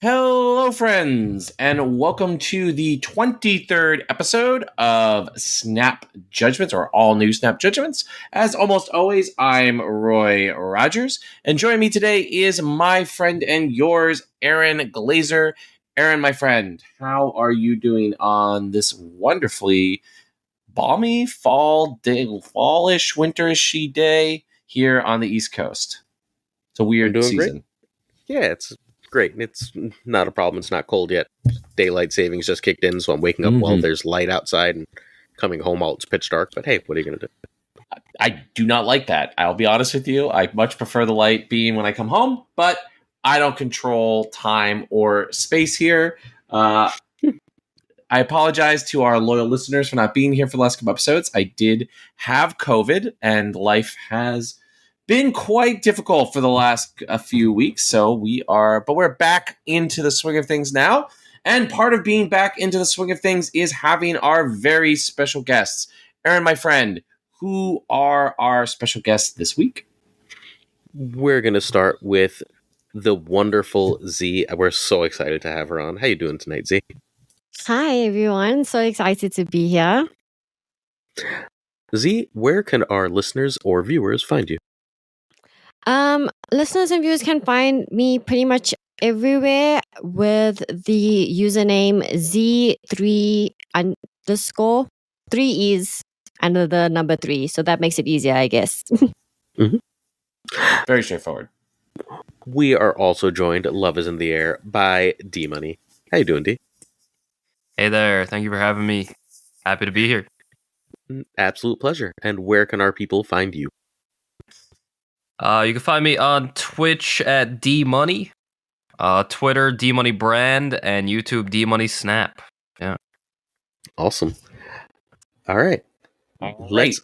Hello, friends, and welcome to the 23rd episode of Snap Judgments, or all new Snap Judgments. As almost always, I'm Roy Rogers, and joining me today is my friend and yours, Aaron Glazer. Aaron, my friend, how are you doing on this wonderfully balmy fall day, fallish, winterish day here on the East Coast? It's a weird season. Great. Yeah, it's great. It's not a problem. It's not cold yet. Daylight savings just kicked in, so I'm waking up while there's light outside and coming home while it's pitch dark. But hey, what are you going to do? I do not like that. I'll be honest with you. I much prefer the light being when I come home, but I don't control time or space here. I apologize to our loyal listeners for not being here for the last couple episodes. I did have COVID, and life has been quite difficult for the last few weeks. So we're back into the swing of things now. And part of being back into the swing of things is having our very special guests. Aaron, my friend, who are our special guests this week? We're going to start with the wonderful Zee. We're so excited to have her on. How you doing tonight, Zee? Hi, everyone. So excited to be here. Zee, where can our listeners or viewers find you? Listeners and viewers can find me pretty much everywhere with the username Zeee3 underscore 3 E's under the number 3. So that makes it easier, I guess. Very straightforward. We are also joined, Love is in the Air, by DMoney. How you doing, D? Hey there. Thank you for having me. Happy to be here. Absolute pleasure. And where can our people find you? You can find me on Twitch at DMoney, Twitter DMoney Brand, and YouTube DMoney Snap. Yeah. Awesome. All right. Let's.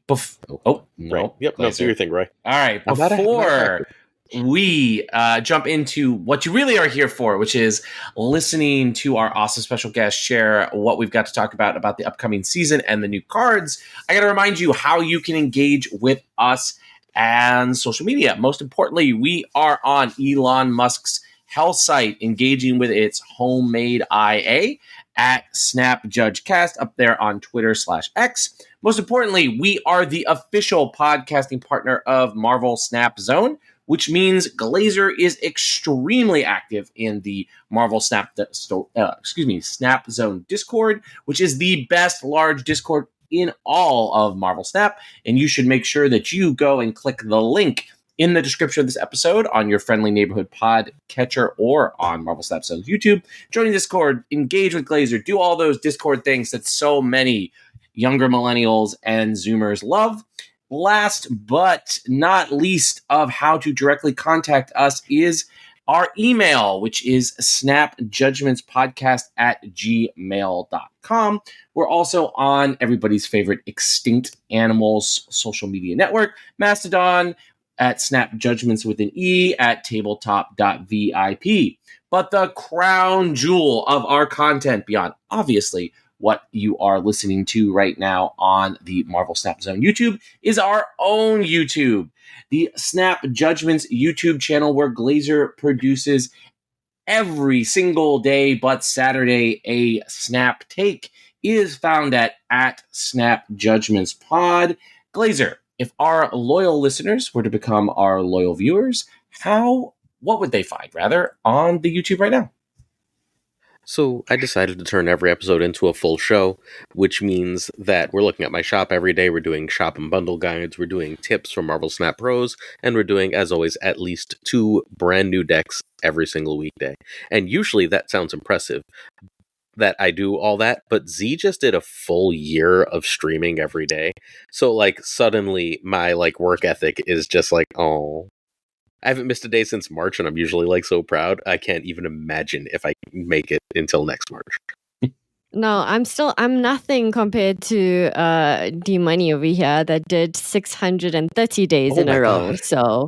No. Right. Yep. No, do your thing, Roy. All right. Before we jump into what you really are here for, which is listening to our awesome special guest share what we've got to talk about the upcoming season and the new cards, I got to remind you how you can engage with us and social media. Most importantly, we are on Elon Musk's hell site, engaging with its homemade IA at Snap Judge Cast up there on Twitter/X. Most importantly, we are the official podcasting partner of Marvel Snap Zone, which means Glazer is extremely active in the Marvel Snap Zone Discord, which is the best large Discord in all of Marvel Snap, and you should make sure that you go and click the link in the description of this episode on your friendly neighborhood pod catcher or on Marvel Snap Zone's YouTube. Join Discord, engage with Glazer, do all those Discord things that so many younger millennials and Zoomers love. Last but not least of how to directly contact us is our email, which is snapjudgmentspodcast@gmail.com. We're also on everybody's favorite extinct animals social media network, Mastodon, at Snap Judgments with an E, at tabletop.vip. But the crown jewel of our content, beyond obviously what you are listening to right now on the Marvel Snap Zone YouTube, is our own YouTube. The Snap Judgments YouTube channel, where Glazer produces every single day but Saturday a Snap Take, is found at Snap Judgments Pod. Glazer, if our loyal listeners were to become our loyal viewers, what would they find, rather, on the YouTube right now? So I decided to turn every episode into a full show, which means that we're looking at my shop every day. We're doing shop and bundle guides. We're doing tips from Marvel Snap Pros. And we're doing, as always, at least 2 brand new decks every single weekday. And usually that sounds impressive that I do all that, but Zee just did a full year of streaming every day. So suddenly my work ethic is just oh. I haven't missed a day since March, and I'm usually so proud. I can't even imagine if I can make it until next March. No, I'm nothing compared to DMoney over here that did 630 days in a row. God. So,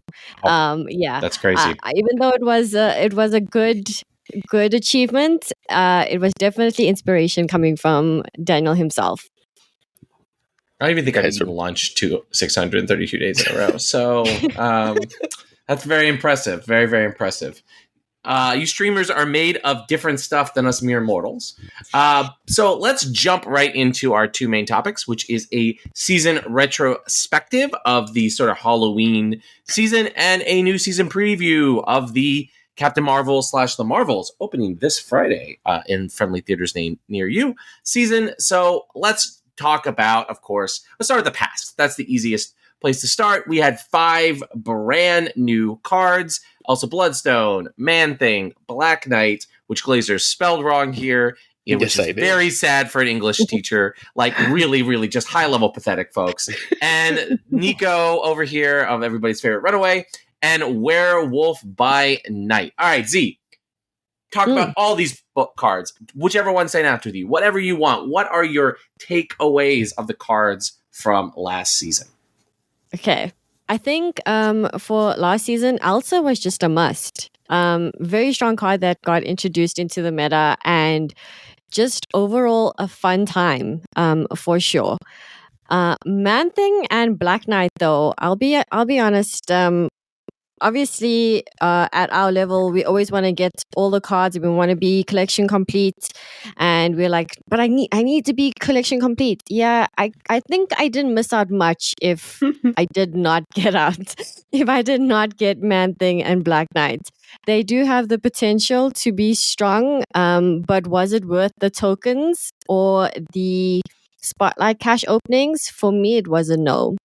yeah, that's crazy. Even though it was a good achievement, it was definitely inspiration coming from Daniel himself. I don't even think I've eaten lunch 632 days in a row. So that's very impressive. Very, very impressive. You streamers are made of different stuff than us mere mortals. So let's jump right into our two main topics, which is a season retrospective of the sort of Halloween season and a new season preview of the Captain Marvel / The Marvels, opening this Friday in friendly theaters near you season. So let's talk about, of course, let's start with the past. That's the easiest place to start. We had 5 brand new cards. Also Bloodstone, Man-Thing, Black Knight, which Glazer spelled wrong here, which is very sad for an English teacher. Like, really, really just high-level pathetic, folks. And Nico over here, of everybody's favorite Runaway, and Werewolf by Night. All right, Z, talk about all these book cards. Whichever one sang out with you. Whatever you want. What are your takeaways of the cards from last season? Okay. I think for last season, Elsa was just a must. Very strong card that got introduced into the meta and just overall a fun time for sure. Man-Thing and Black Knight, though, I'll be honest. Obviously, at our level, we always want to get all the cards. We want to be collection complete, and we're like, but I need to be collection complete. Yeah, I think I didn't miss out much if I did not get Man-Thing and Black Knight. They do have the potential to be strong, but was it worth the tokens or the spotlight cash openings? For me, it was a no.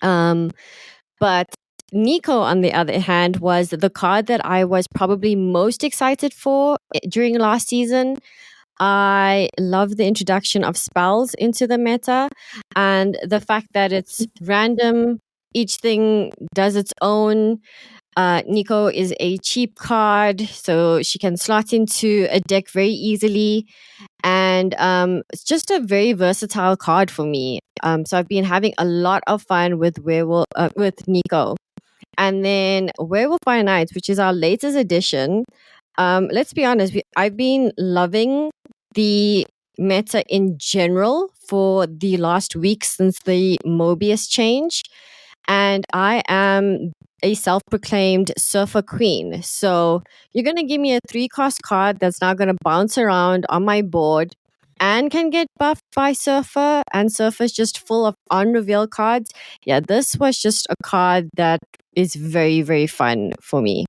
But Nico, on the other hand, was the card that I was probably most excited for during last season. I love the introduction of spells into the meta and the fact that it's random. Each thing does its own. Nico is a cheap card, so she can slot into a deck very easily. And it's just a very versatile card for me. So I've been having a lot of fun with Nico. And then Werewolf by Night, which is our latest edition. Let's be honest, I've been loving the meta in general for the last week since the Mobius change. And I am a self-proclaimed surfer queen. So you're going to give me a 3-cost card that's now going to bounce around on my board and can get buffed by Surfer, and Surfer's just full of unrevealed cards. Yeah, this was just a card that is very, very fun for me.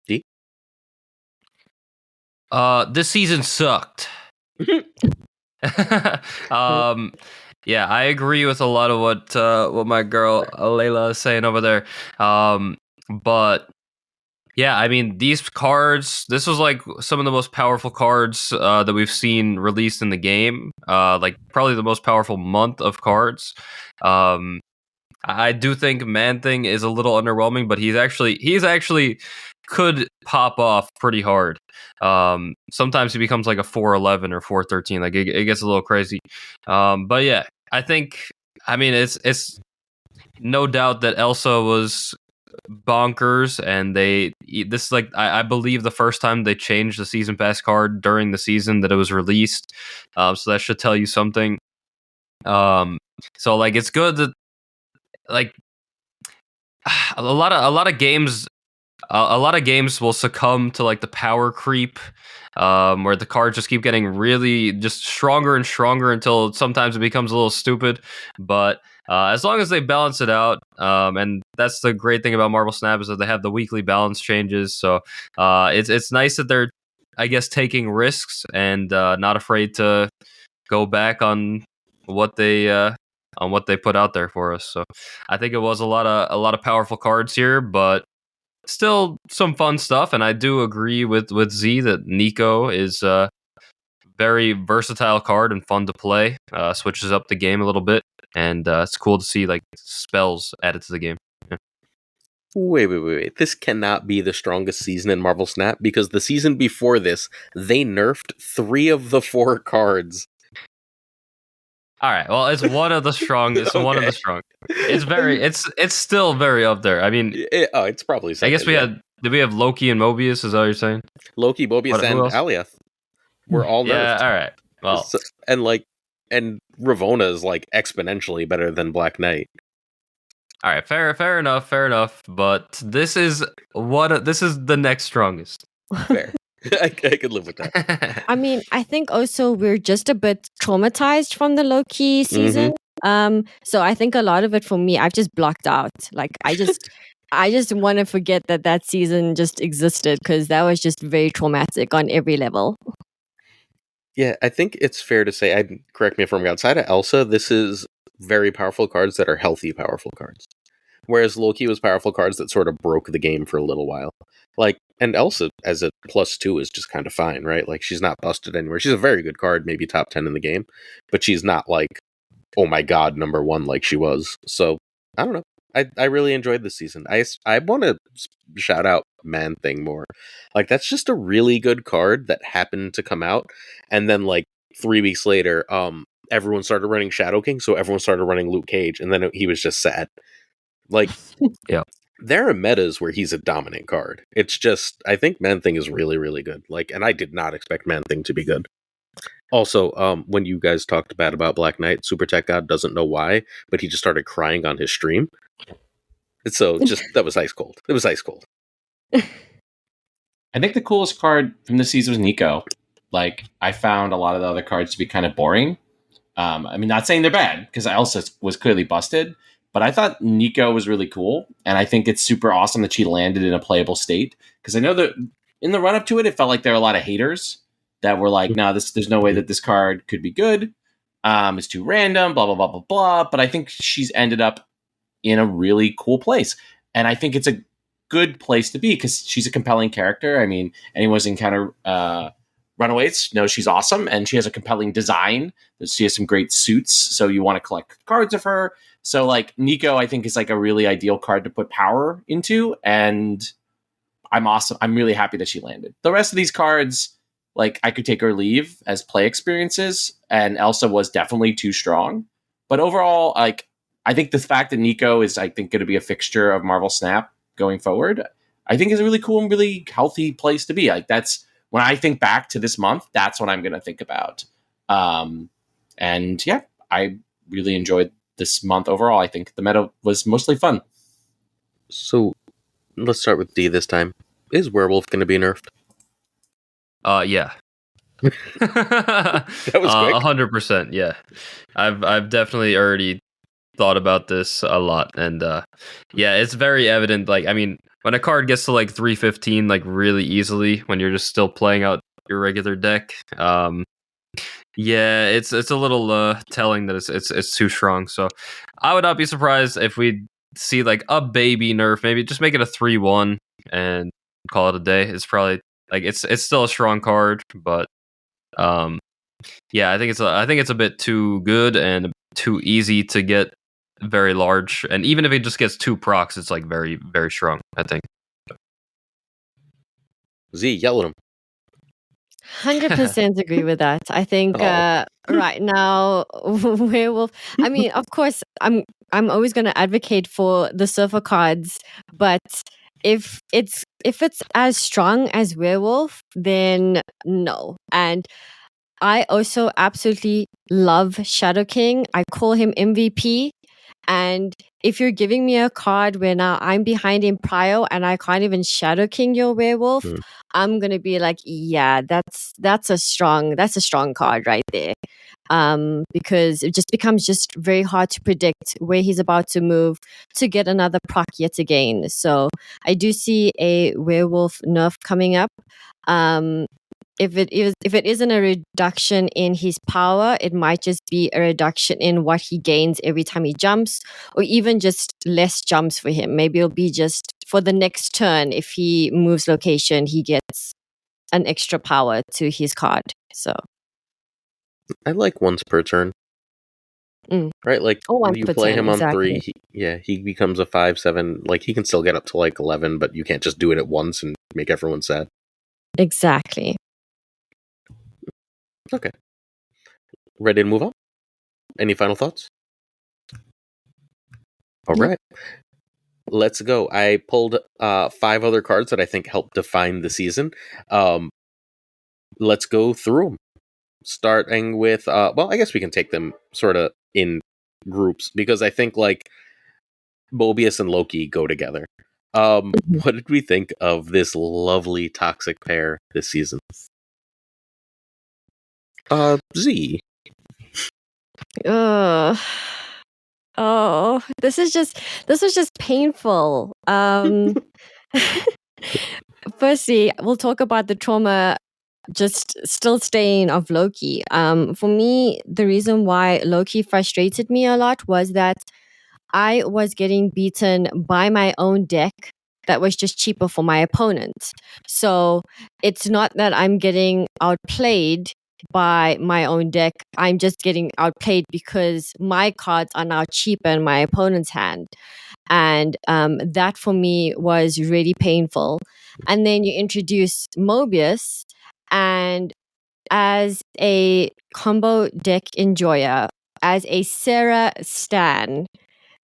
D? This season sucked. Yeah, I agree with a lot of what my girl Layla is saying over there. But yeah, I mean, these cards, this was like some of the most powerful cards that we've seen released in the game. Like probably the most powerful month of cards. I do think Man-Thing is a little underwhelming, but he's actually could pop off pretty hard. Sometimes he becomes like a 411 or 413. Like it gets a little crazy. But yeah, I mean it's no doubt that Elsa was bonkers, and this is like I believe the first time they changed the season pass card during the season that it was released. So that should tell you something. So like it's good that like a lot of games will succumb to like the power creep, where the cards just keep getting really just stronger and stronger until sometimes it becomes a little stupid. But as long as they balance it out, and that's the great thing about Marvel Snap is that they have the weekly balance changes. So it's nice that they're, I guess, taking risks and not afraid to go back on what they put out there for us. So I think it was a lot of powerful cards here, but still some fun stuff. And I do agree with Z that Nico is a very versatile card and fun to play. Switches up the game a little bit, and it's cool to see like spells added to the game. Yeah. Wait. This cannot be the strongest season in Marvel Snap, because the season before this, they nerfed 3 of the 4 cards. All right. Well, it's one of the strongest. Okay. One of the strongest. It's still very up there. I mean, it's probably second. I guess did we have Loki and Mobius? Is that what you're saying? Loki, Mobius, and Aliath were all nerfed. Yeah. All right. Well, and Ravonna is like exponentially better than Black Knight. All right, fair enough. But this is the next strongest. Fair. I could live with that. I mean, I think also we're just a bit traumatized from the Loki season. So I think a lot of it for me, I've just blocked out. Like I just want to forget that season just existed because that was just very traumatic on every level. Yeah, I think it's fair to say, correct me if I'm wrong, outside of Elsa, this is very powerful cards that are healthy, powerful cards. Whereas Loki was powerful cards that sort of broke the game for a little while. Like, and Elsa as a +2 is just kind of fine, right? Like, she's not busted anywhere. She's a very good card, maybe top 10 in the game, but she's not like, oh my god, number 1 like she was. So, I don't know. I really enjoyed this season. I want to shout out Man Thing more. Like, that's just a really good card that happened to come out, and then like 3 weeks later, everyone started running Shadow King, so everyone started running Luke Cage, and then he was just sad. Like, yeah, there are metas where he's a dominant card. It's just, I think Man Thing is really, really good. Like, and I did not expect Man Thing to be good. Also, when you guys talked bad about Black Knight, Super Tech God doesn't know why, but he just started crying on his stream. So, just, that was ice cold. It was ice cold. I think the coolest card from this season was Nico. Like, I found a lot of the other cards to be kind of boring. I mean, not saying they're bad, because Elsa was clearly busted, but I thought Nico was really cool, and I think it's super awesome that she landed in a playable state, because I know that in the run-up to it, it felt like there were a lot of haters that were like, no, there's no way that this card could be good. It's too random, blah, blah, blah, blah, blah. But I think she's ended up in a really cool place. And I think it's a good place to be because she's a compelling character. I mean, anyone who's encountered Runaways knows she's awesome, and she has a compelling design. She has some great suits, so you want to collect cards of her. So, like, Nico, I think, is like a really ideal card to put power into, and I'm awesome. I'm really happy that she landed. The rest of these cards, like, I could take or leave as play experiences, and Elsa was definitely too strong. But overall, like, I think the fact that Nico is, I think, going to be a fixture of Marvel Snap going forward, I think is a really cool and really healthy place to be. Like, that's when I think back to this month, that's what I'm going to think about. And yeah, I really enjoyed this month overall. I think the meta was mostly fun. So, let's start with D this time. Is Werewolf going to be nerfed? Yeah. That was quick. 100%. Yeah, I've definitely already thought about this a lot, and yeah, it's very evident. Like, I mean, when a card gets to like 315, like really easily, when you're just still playing out your regular deck, yeah, it's a little telling that it's too strong. So I would not be surprised if we see like a baby nerf, maybe just make it a 3-1 and call it a day. It's probably like it's still a strong card, but yeah, I think it's a bit too good and too easy to get very large. And even if it just gets 2 procs, it's like very, very strong, I think. Z, yell at him. 100% agree with that. I think right now, Werewolf. I mean, of course, I'm always going to advocate for the surfer cards, but if it's as strong as Werewolf, then no. And I also absolutely love Shadow King. I call him MVP. And if you're giving me a card where now I'm behind in prio and I can't even Shadow King your Werewolf, I'm gonna be like, yeah, that's a strong card right there. Because it just becomes just very hard to predict where he's about to move to get another proc yet again. So I do see a Werewolf nerf coming up. If it isn't a reduction in his power, it might just be a reduction in what he gains every time he jumps, or even just less jumps for him. Maybe it'll be just for the next turn. If he moves location, he gets an extra power to his card. So I like once per turn. Right? Like, when you play him on exactly. 3, he becomes a 5/7. Like, he can still get up to like 11, but you can't just do it at once and make everyone sad. Exactly. Okay. Ready to move on? Any final thoughts? All right. Let's go. I pulled 5 other cards that I think help define the season. Let's go through them. Starting with, well, I guess we can take them sort of in groups, because I think, like, Mobius and Loki go together. What did we think of this lovely toxic pair this season? Z. Ugh. Oh, this was just painful. Firstly, we'll talk about the trauma just still staying of Loki. For me, the reason why Loki frustrated me a lot was that I was getting beaten by my own deck that was just cheaper for my opponent. So it's not that I'm getting outplayed by my own deck. I'm just getting outplayed because my cards are now cheaper in my opponent's hand. And that for me was really painful. And then you introduce Mobius, and as a combo deck enjoyer, as a Sarah Stan,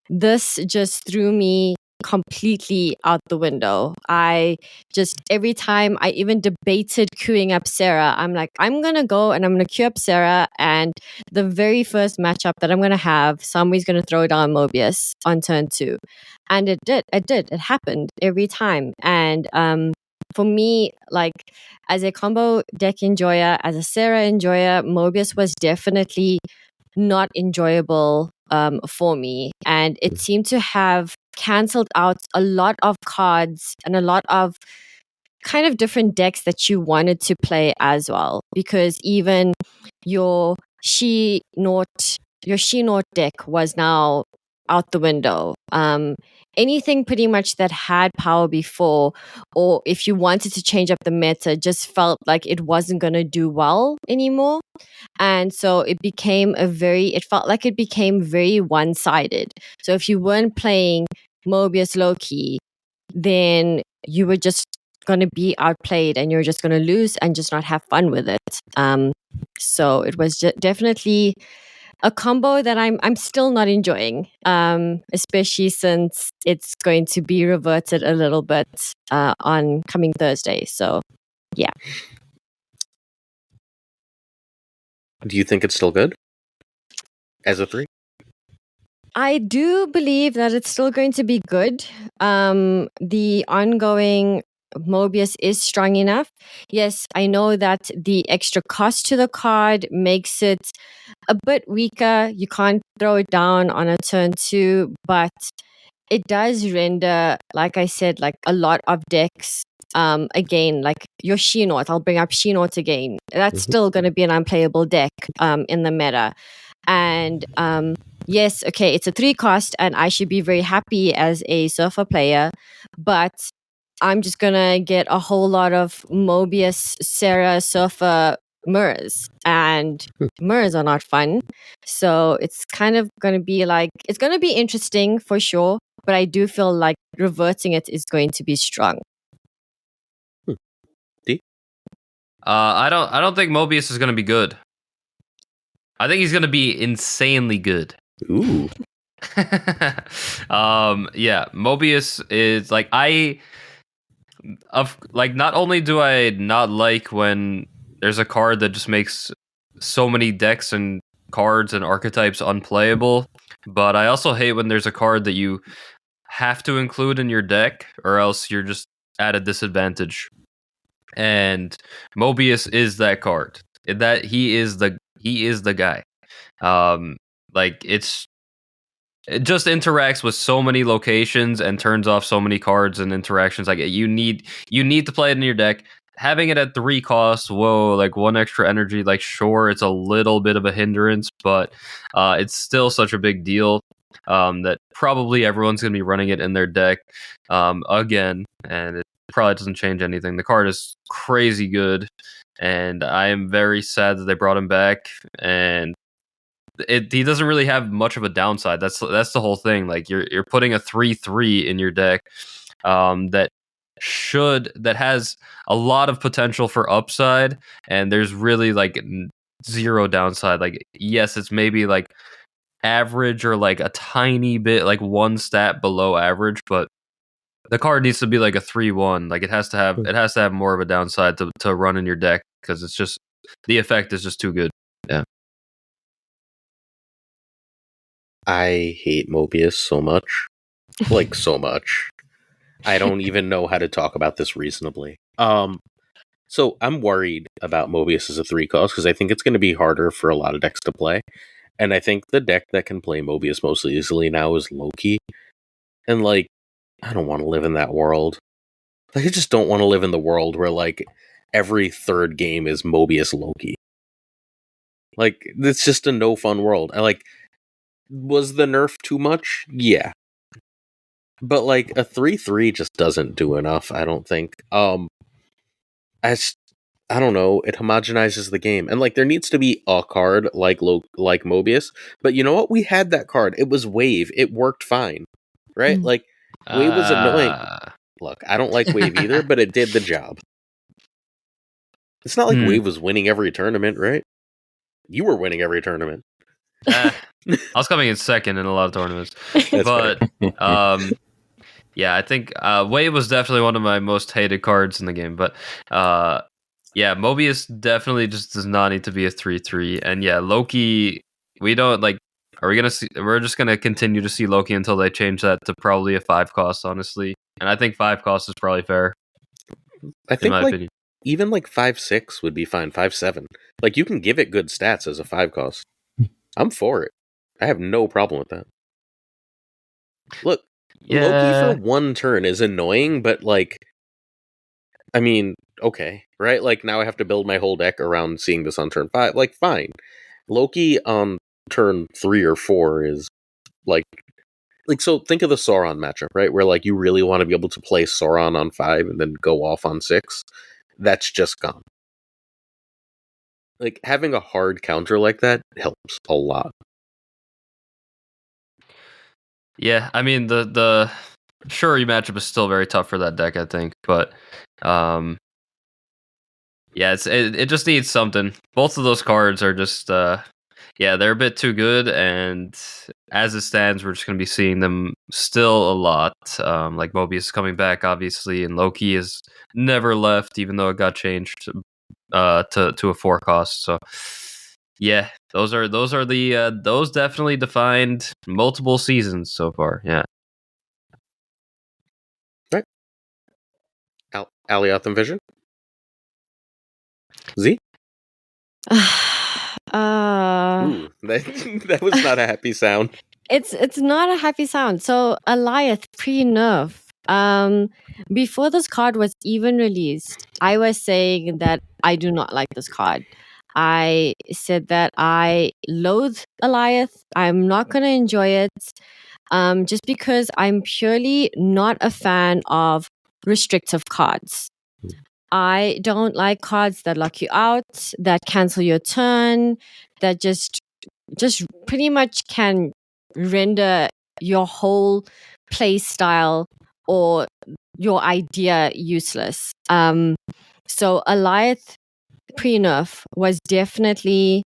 this just threw me completely out the window. I just, every time I even debated queuing up Sarah, I'm like, I'm going to go and I'm going to queue up Sarah. And the very first matchup that I'm going to have, somebody's going to throw down Mobius on turn 2. And it did. It happened every time. And for me, like, as a combo deck enjoyer, as a Sarah enjoyer, Mobius was definitely not enjoyable for me, and it seemed to have cancelled out a lot of cards and a lot of kind of different decks that you wanted to play as well, because even your she Naught deck was now out the window. Anything pretty much that had power before, or if you wanted to change up the meta, just felt like it wasn't going to do well anymore. And so it felt like it became very one-sided. So if you weren't playing Mobius Loki, then you were just going to be outplayed and you're just going to lose and just not have fun with it. So it was definitely a combo that I'm still not enjoying, especially since it's going to be reverted a little bit on coming Thursday. So, yeah. Do you think it's still good as a 3? I do believe that it's still going to be good. The ongoing Mobius is strong enough. Yes, I know that the extra cost to the card makes it a bit weaker. You can't throw it down on a turn 2, but it does render, like I said, like a lot of decks. Again, like your She-Naught, I'll bring up She-Naught again. That's still going to be an unplayable deck in the meta. And yes, okay, it's a 3 cost, and I should be very happy as a Surfer player, but I'm just gonna get a whole lot of Mobius, Sarah, Surfer mirrors, and mirrors are not fun. So it's kind of gonna be like, it's gonna be interesting for sure, but I do feel like reverting it is going to be strong. D? I don't think Mobius is going to be good. I think he's going to be insanely good. Ooh. Yeah, Mobius is like not only do I not like when there's a card that just makes so many decks and cards and archetypes unplayable, but I also hate when there's a card that you have to include in your deck or else you're just at a disadvantage. And Mobius is that card. That he is the guy. Like it just interacts with so many locations and turns off so many cards and interactions. Like you need to play it in your deck. Having it at 3 costs, like 1 extra energy, like sure, it's a little bit of a hindrance, but it's still such a big deal that probably everyone's going to be running it in their deck again, and it probably doesn't change anything. The card is crazy good, and I am very sad that they brought him back, and he doesn't really have much of a downside. That's the whole thing. Like you're putting a 3/3 in your deck that has a lot of potential for upside, and there's really like 0 downside. Like yes, it's maybe like average or like a tiny bit, like 1 stat below average, but the card needs to be like a 3/1. Like it has to have more of a downside to run in your deck, because it's just the effect is just too good. Yeah. I hate Mobius so much. like so much. I don't even know how to talk about this reasonably. So I'm worried about Mobius as a 3-cost because I think it's going to be harder for a lot of decks to play. And I think the deck that can play Mobius most easily now is Loki. And, like, I don't want to live in that world. Like, I just don't want to live in the world where, like, every third game is Mobius Loki. Like, it's just a no fun world. I like, was the nerf too much? Yeah. But, like, a 3/3 just doesn't do enough, I don't think. I don't know, it homogenizes the game. And, like, there needs to be a card like Mobius. But you know what? We had that card. It was Wave. It worked fine. Right? Like, Wave was annoying. Look, I don't like Wave either, but it did the job. It's not like Wave was winning every tournament, right? You were winning every tournament. I was coming in second in a lot of tournaments. But, yeah, I think Wave was definitely one of my most hated cards in the game. But, yeah, Mobius definitely just does not need to be a 3/3. And, yeah, Loki, we don't, like, are we going to see, we're just going to continue to see Loki until they change that to probably a 5-cost, honestly. And I think 5-cost is probably fair. I think, in my like, opinion. even like 5/6 would be fine. 5/7, like, you can give it good stats as a 5-cost. I'm for it. I have no problem with that. Look, Loki for one turn is annoying, but, like, I mean, okay, right? Like, now I have to build my whole deck around seeing this on turn 5. Like, fine. Loki on turn 3 or 4 is, like, so think of the Sauron matchup, right? Where, like, you really want to be able to play Sauron on 5 and then go off on 6. That's just gone. Like, having a hard counter like that helps a lot. Yeah, I mean, the Shuri matchup is still very tough for that deck, I think. But, yeah, it just needs something. Both of those cards are just, yeah, they're a bit too good. And as it stands, we're just going to be seeing them still a lot. Like, Mobius is coming back, obviously, and Loki is never left, even though it got changed to a 4-cost. So, yeah, those definitely defined multiple seasons so far. Yeah. Right. Alioth and Vision? Z? Ooh, that was not a happy sound. It's not a happy sound. So Alioth pre-nerf. Before this card was even released, I was saying that I do not like this card. I said that I loathe Alioth. I'm not gonna enjoy it. Just because I'm purely not a fan of restrictive cards. I don't like cards that lock you out, that cancel your turn, that just pretty much can render your whole play style or your idea useless. So Alioth pre-nerf was definitely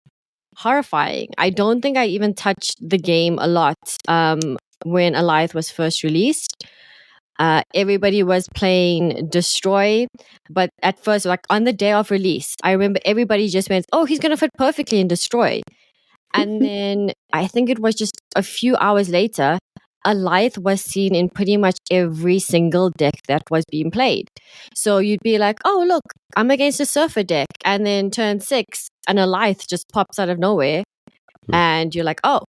horrifying. I don't think I even touched the game a lot when Alioth was first released. Everybody was playing Destroy, but at first, like on the day of release, I remember everybody just went, "Oh, he's gonna fit perfectly in Destroy." And then I think it was just a few hours later, Alioth was seen in pretty much every single deck that was being played. So you'd be like, "Oh, look, I'm against a Surfer deck," and then turn 6, and Alioth just pops out of nowhere, and you're like, "Oh,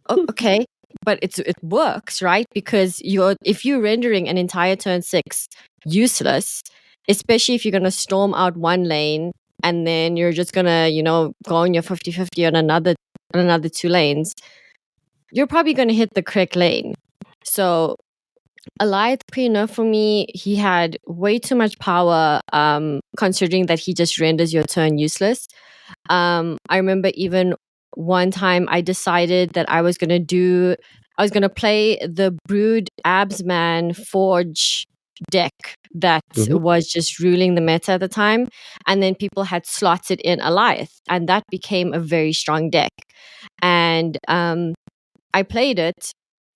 okay." But it works, right? Because if you're rendering an entire turn 6 useless, especially if you're gonna storm out one lane and then you're just gonna, go on your 50-50 on another 2 lanes, you're probably gonna hit the correct lane. So Alioth pre-nerf for me, he had way too much power, considering that he just renders your turn useless. I remember even one time I decided that I was gonna play the Brood Absman Forge deck that was just ruling the meta at the time, and then people had slotted in Alioth, and that became a very strong deck. And I played it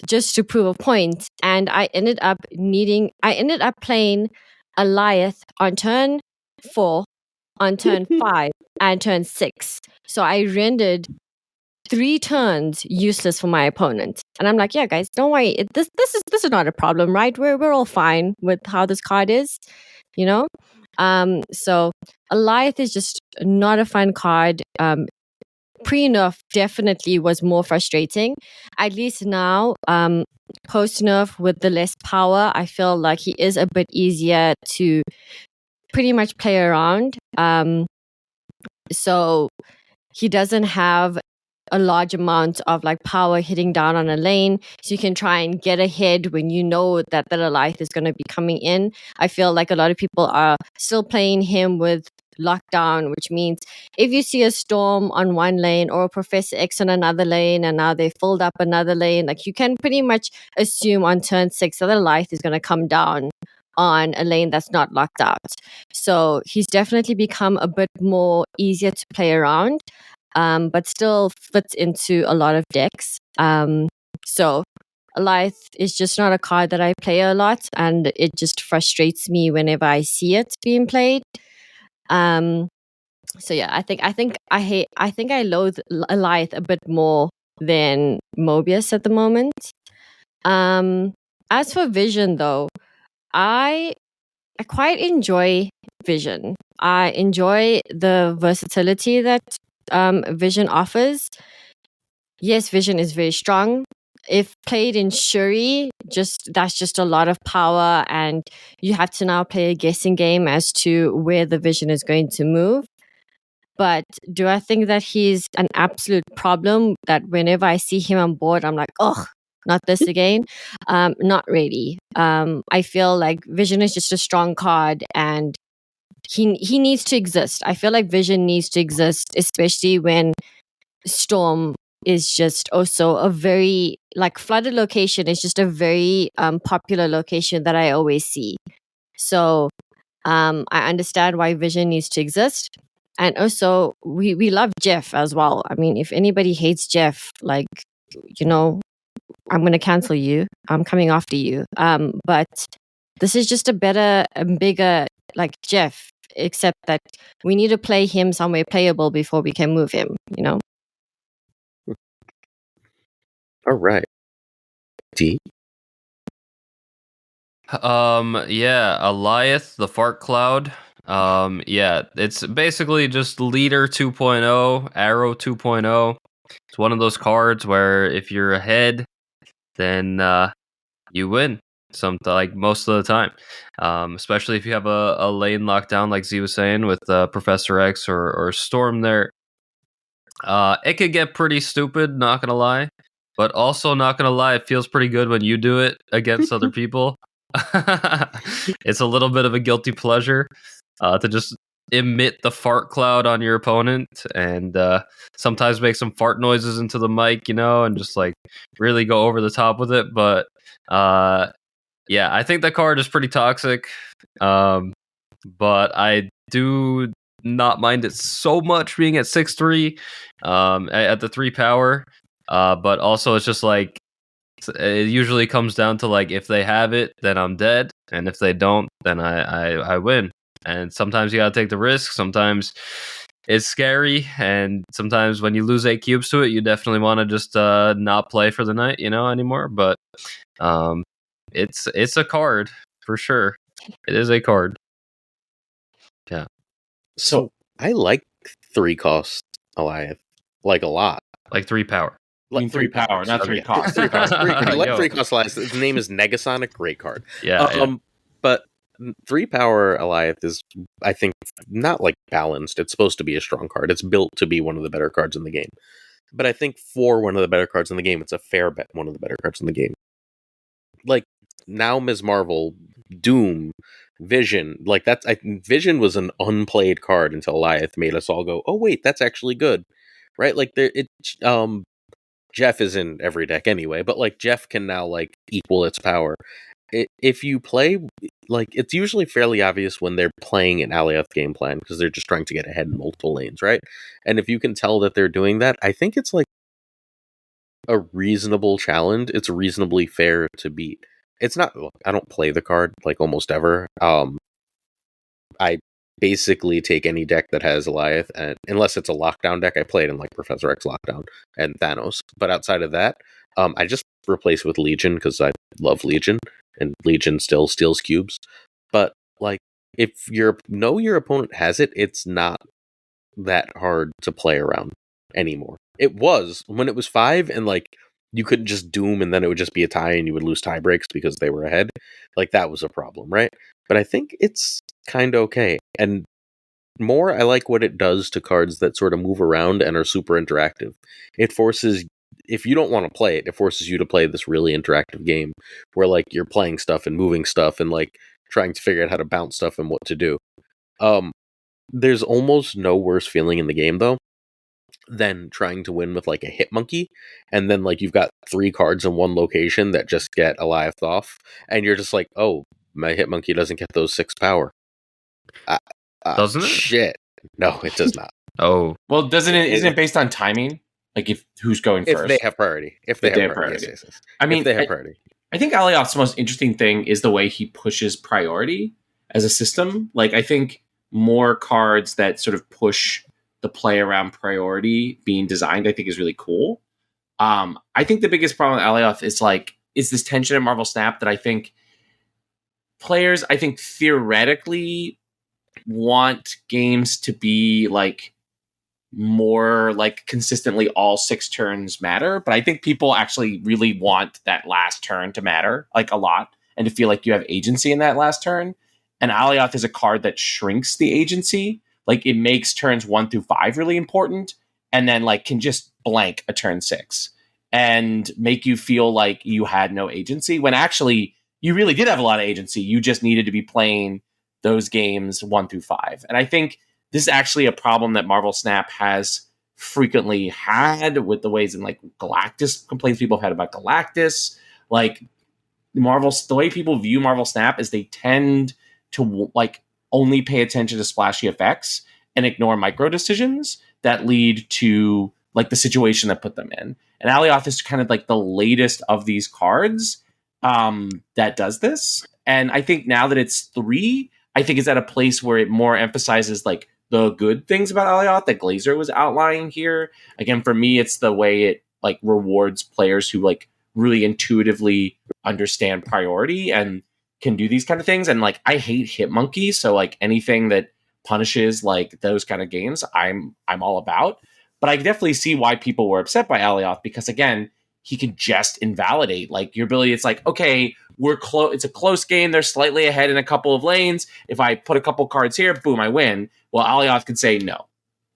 just to prove a point, and I ended up playing Alioth on turn 4, on turn 5, and turn 6. So I rendered 3 turns useless for my opponent. And I'm like, yeah, guys, don't worry. This is not a problem, right? We're all fine with how this card is, you know. So Alioth is just not a fun card. Pre-nerf definitely was more frustrating. At least now, post-nerf with the less power, I feel like he is a bit easier to pretty much play around. So he doesn't have a large amount of like power hitting down on a lane, so you can try and get ahead when you know that Alioth is going to be coming in. I feel like a lot of people are still playing him with lockdown, which means if you see a storm on one lane or a Professor X on another lane and now they filled up another lane, like you can pretty much assume on turn 6 that Alioth is going to come down on a lane that's not locked out. So he's definitely become a bit more easier to play around, but still fits into a lot of decks. So Alioth is just not a card that I play a lot, and it just frustrates me whenever I see it being played. So yeah, I think I loathe Alioth a bit more than Mobius at the moment. As for Vision though, I quite enjoy Vision. I enjoy the versatility that Vision offers. Yes, Vision is very strong. If played in Shuri, that's just a lot of power, and you have to now play a guessing game as to where the Vision is going to move. But do I think that he's an absolute problem, that whenever I see him on board, I'm like, oh, not this again? Not really. I feel like Vision is just a strong card, and he needs to exist. I feel like Vision needs to exist, especially when Storm is just also a very, like, flooded location is just a very popular location that I always see. So I understand why Vision needs to exist. And also, we love Jeff as well. I mean, if anybody hates Jeff, like, you know, I'm going to cancel you. I'm coming after you. But this is just a better and bigger, like, Jeff, except that we need to play him somewhere playable before we can move him, you know? All right. D? Yeah, Alioth, the fart cloud. Yeah, it's basically just Leader 2.0, Arrow 2.0. It's one of those cards where if you're ahead, then you win. Like most of the time, especially if you have a lane locked down, like Z was saying, with Professor X or Storm there. It could get pretty stupid, not gonna lie, but also not gonna lie, it feels pretty good when you do it against other people. It's a little bit of a guilty pleasure to just emit the fart cloud on your opponent, and sometimes make some fart noises into the mic, you know, and just like really go over the top with it. But yeah, I think the card is pretty toxic, but I do not mind it so much being at 6-3 at the 3 power. But also it's just like, it usually comes down to like, if they have it, then I'm dead, and if they don't, then I win. And sometimes you gotta take the risk. Sometimes it's scary, and sometimes when you lose 8 cubes to it, you definitely want to just not play for the night, you know, anymore. But it's a card for sure. It is a card. Yeah. So I like 3 cost Alioth, like, a lot. Like 3 power. I mean, 3 power, not 3 cost. 3 cost. I like Yo. 3 cost Alioth. His name is Negasonic. Great card. Yeah. But 3 power Alioth is, I think, not like balanced. It's supposed to be a strong card. It's built to be one of the better cards in the game. But I think for one of the better cards in the game, it's a fair bet one of the better cards in the game. Like, now Ms. Marvel, Doom, Vision, like Vision was an unplayed card until Alioth made us all go, oh wait, that's actually good, right? Like Jeff is in every deck anyway, but like Jeff can now like equal its power. If you play, like, it's usually fairly obvious when they're playing an Alioth game plan because they're just trying to get ahead in multiple lanes, right? And if you can tell that they're doing that, I think it's like a reasonable challenge. It's reasonably fair to beat. It's not, look, I don't play the card like almost ever. I basically take any deck that has Goliath, and unless it's a lockdown deck, I played in like Professor X Lockdown and Thanos. But outside of that, I just replace with Legion because I love Legion, and Legion still steals cubes. But like, if your opponent has it, it's not that hard to play around anymore. It was when it was 5, and like you couldn't just doom and then it would just be a tie and you would lose tie breaks because they were ahead. Like that was a problem, right? But I think it's kind of okay. And more, I like what it does to cards that sort of move around and are super interactive. It forces, if you don't want to play it, it forces you to play this really interactive game where like you're playing stuff and moving stuff and like trying to figure out how to bounce stuff and what to do. There's almost no worse feeling in the game though than trying to win with like a hit monkey, and then like you've got 3 cards in one location that just get Goliath off, and you're just like, oh, my hit monkey doesn't get those 6 power. Doesn't it? Shit. No, it does not. Oh, Well, isn't it based on timing? Like if who's going first? If they have priority. If they have priority. Yes. I mean, if they have priority. I think Alioth's most interesting thing is the way he pushes priority as a system. Like I think more cards that sort of push the play around priority being designed, I think is really cool. I think the biggest problem with Alioth is this tension at Marvel Snap that I think players, theoretically want games to be like more like consistently all 6 turns matter, but I think people actually really want that last turn to matter like a lot and to feel like you have agency in that last turn. And Alioth is a card that shrinks the agency. Like it makes turns 1 through 5 really important, and then like can just blank a turn 6 and make you feel like you had no agency when actually you really did have a lot of agency. You just needed to be playing those games 1 through 5. And I think this is actually a problem that Marvel Snap has frequently had with the ways in like Galactus, complaints people have had about Galactus. Like the way people view Marvel Snap is they tend to like only pay attention to splashy effects and ignore micro decisions that lead to like the situation that put them in. And Alioth is kind of like the latest of these cards that does this. And I think now that it's 3, I think it's at a place where it more emphasizes like the good things about Alioth that Glazer was outlining here. Again, for me, it's the way it like rewards players who like really intuitively understand priority and can do these kind of things. And like I hate hit monkeys, so like anything that punishes like those kind of games, I'm all about. But I definitely see why people were upset by Alioth, because again, he can just invalidate like your ability. It's like, okay, we're close. It's a close game. They're slightly ahead in a couple of lanes. If I put a couple cards here, boom, I win. Well, Alioth could say, no,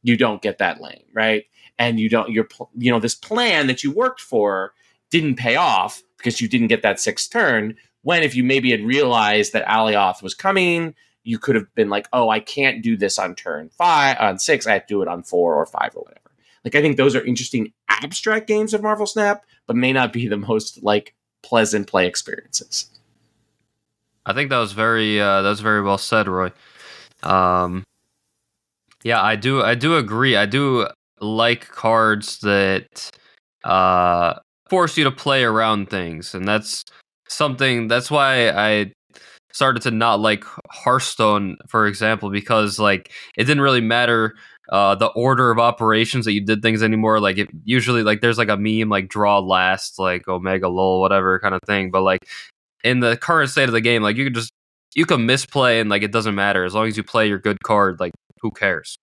you don't get that lane, right? And this plan that you worked for didn't pay off because you didn't get that 6th turn. When if you maybe had realized that Alioth was coming, you could have been like, oh, I can't do this on turn 5, on 6. I have to do it on 4 or 5 or whatever. Like, I think those are interesting abstract games of Marvel Snap, but may not be the most like pleasant play experiences. I think that was very well said, Roy. Yeah, I do agree. I do like cards that force you to play around things, and that's why I started to not like Hearthstone, for example, because like it didn't really matter the order of operations that you did things anymore. Like it usually like there's like a meme like draw last, like Omega lol, whatever kind of thing. But like in the current state of the game, like you can misplay and like it doesn't matter as long as you play your good card. Like who cares?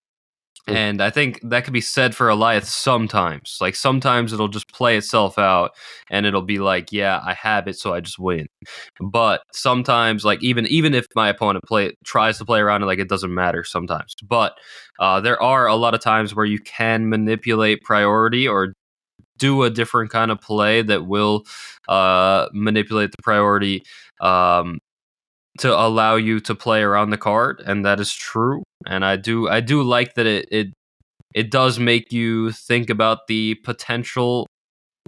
And I think that could be said for Goliath sometimes. Like sometimes it'll just play itself out and it'll be like, yeah, I have it, so I just win. But sometimes, like even if my opponent tries to play around it, like it doesn't matter sometimes. But there are a lot of times where you can manipulate priority or do a different kind of play that will manipulate the priority to allow you to play around the card, and that is true. And I do like that it does make you think about the potential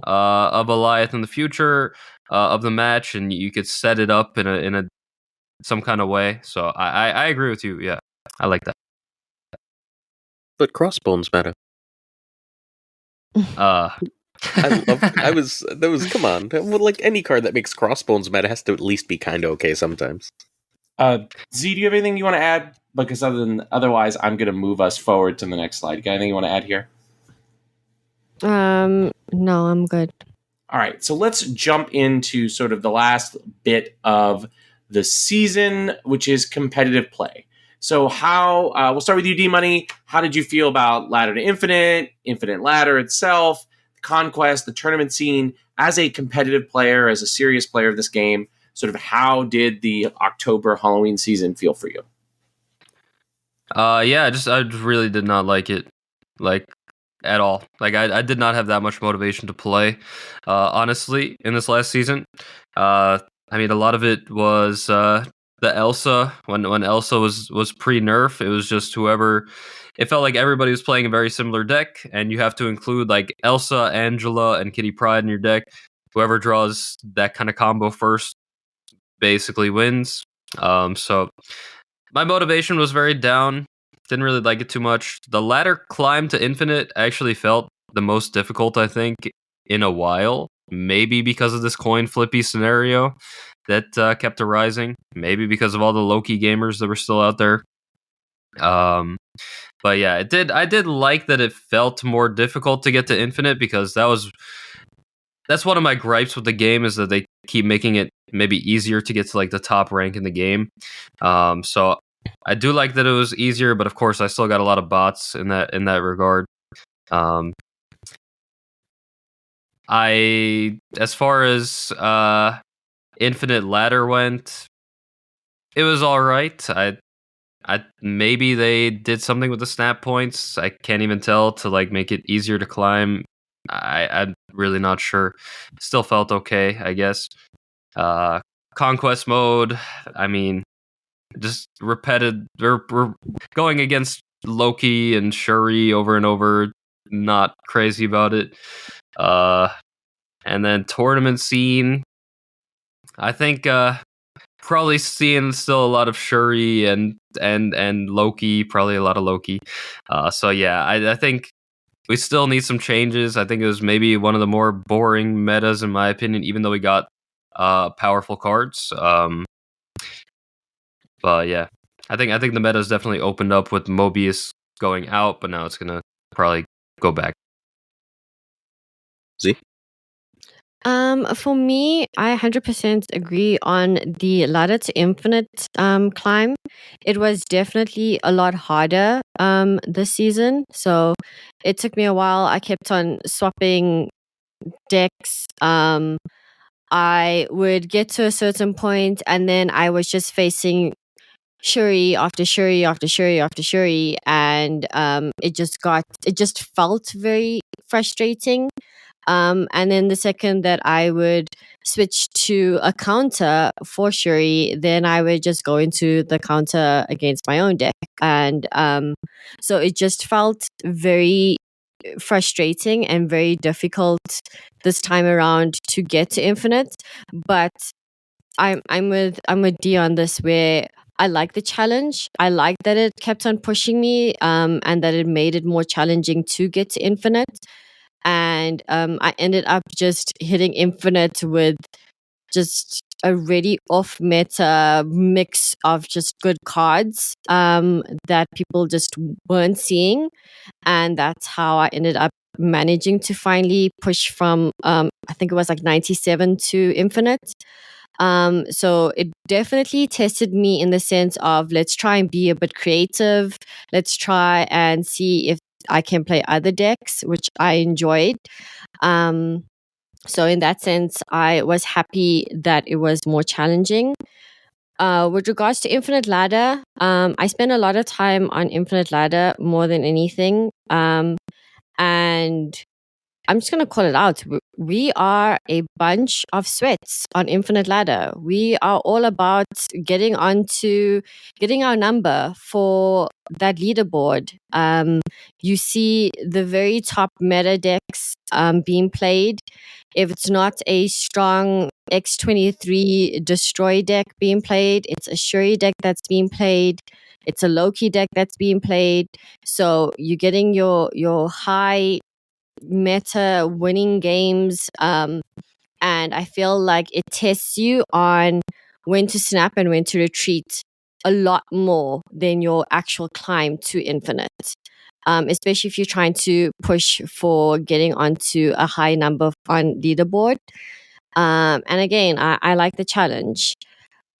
of Goliath in the future of the match, and you could set it up in a some kind of way. So I agree with you. Yeah, I like that. But crossbones matter. Come on. Well, like any card that makes crossbones meta has to at least be kind of okay sometimes. Z, do you have anything you want to add because otherwise, I'm going to move us forward to the next slide. You got anything you want to add here? No, I'm good. All right, so let's jump into sort of the last bit of the season, which is competitive play. So how, we'll start with you, D-Money. How did you feel about Ladder to Infinite, Infinite Ladder itself, Conquest, the tournament scene, as a competitive player, as a serious player of this game? Sort of how did the October Halloween season feel for you? Yeah, I really did not like it, like at all. Like I did not have that much motivation to play, honestly, in this last season. I mean, a lot of it was the Elsa when Elsa was pre-nerf. It was just whoever. It felt like everybody was playing a very similar deck, and you have to include like Elsa, Angela, and Kitty Pryde in your deck. Whoever draws that kind of combo first basically wins. So my motivation was very down. Didn't really like it too much. The ladder climb to infinite actually felt the most difficult, I think, in a while. Maybe because of this coin flippy scenario that kept arising. Maybe because of all the Loki gamers that were still out there. But yeah, it did. I did like that it felt more difficult to get to infinite because that's one of my gripes with the game is that they keep making it maybe easier to get to like the top rank in the game. So I do like that it was easier, but of course I still got a lot of bots in that regard. As far as Infinite Ladder went, it was all right. I maybe they did something with the snap points. I can't even tell to like make it easier to climb. I'm really not sure. Still felt okay, I guess. Conquest mode, I mean, just repeated. We're going against Loki and Shuri over and over. Not crazy about it. And then tournament scene. I think probably seeing still a lot of Shuri and Loki. Probably a lot of Loki. So yeah, I think we still need some changes. I think it was maybe one of the more boring metas in my opinion, even though we got powerful cards. But yeah, I think the meta's definitely opened up with Mobius going out, but now it's gonna probably go back. See? For me, I 100% agree on the ladder to infinite climb. It was definitely a lot harder this season. So it took me a while. I kept on swapping decks. I would get to a certain point and then I was just facing Shuri after Shuri after Shuri after Shuri, and it just felt very frustrating. And then the second that I would switch to a counter for Shuri, then I would just go into the counter against my own deck, and so it just felt very frustrating and very difficult this time around to get to infinite. But I'm with D on this, where I like the challenge. I like that it kept on pushing me, and that it made it more challenging to get to infinite. And I ended up just hitting infinite with just a really off meta mix of just good cards that people just weren't seeing, and that's how I ended up managing to finally push from I think it was like 97 to infinite. So it definitely tested me in the sense of let's try and be a bit creative. Let's try and see if I can play other decks, which I enjoyed. So in that sense, I was happy that it was more challenging. With regards to Infinite Ladder, I spent a lot of time on Infinite Ladder more than anything. And I'm just going to call it out. We are a bunch of sweats on Infinite Ladder. We are all about getting our number for that leaderboard. You see the very top meta decks being played. If it's not a strong X23 destroy deck being played, it's a Shuri deck that's being played. It's a Loki deck that's being played. So you're getting your high meta winning games, and I feel like it tests you on when to snap and when to retreat. a lot more than your actual climb to infinite. Especially if you're trying to push for getting onto a high number on leaderboard. And again, I like the challenge.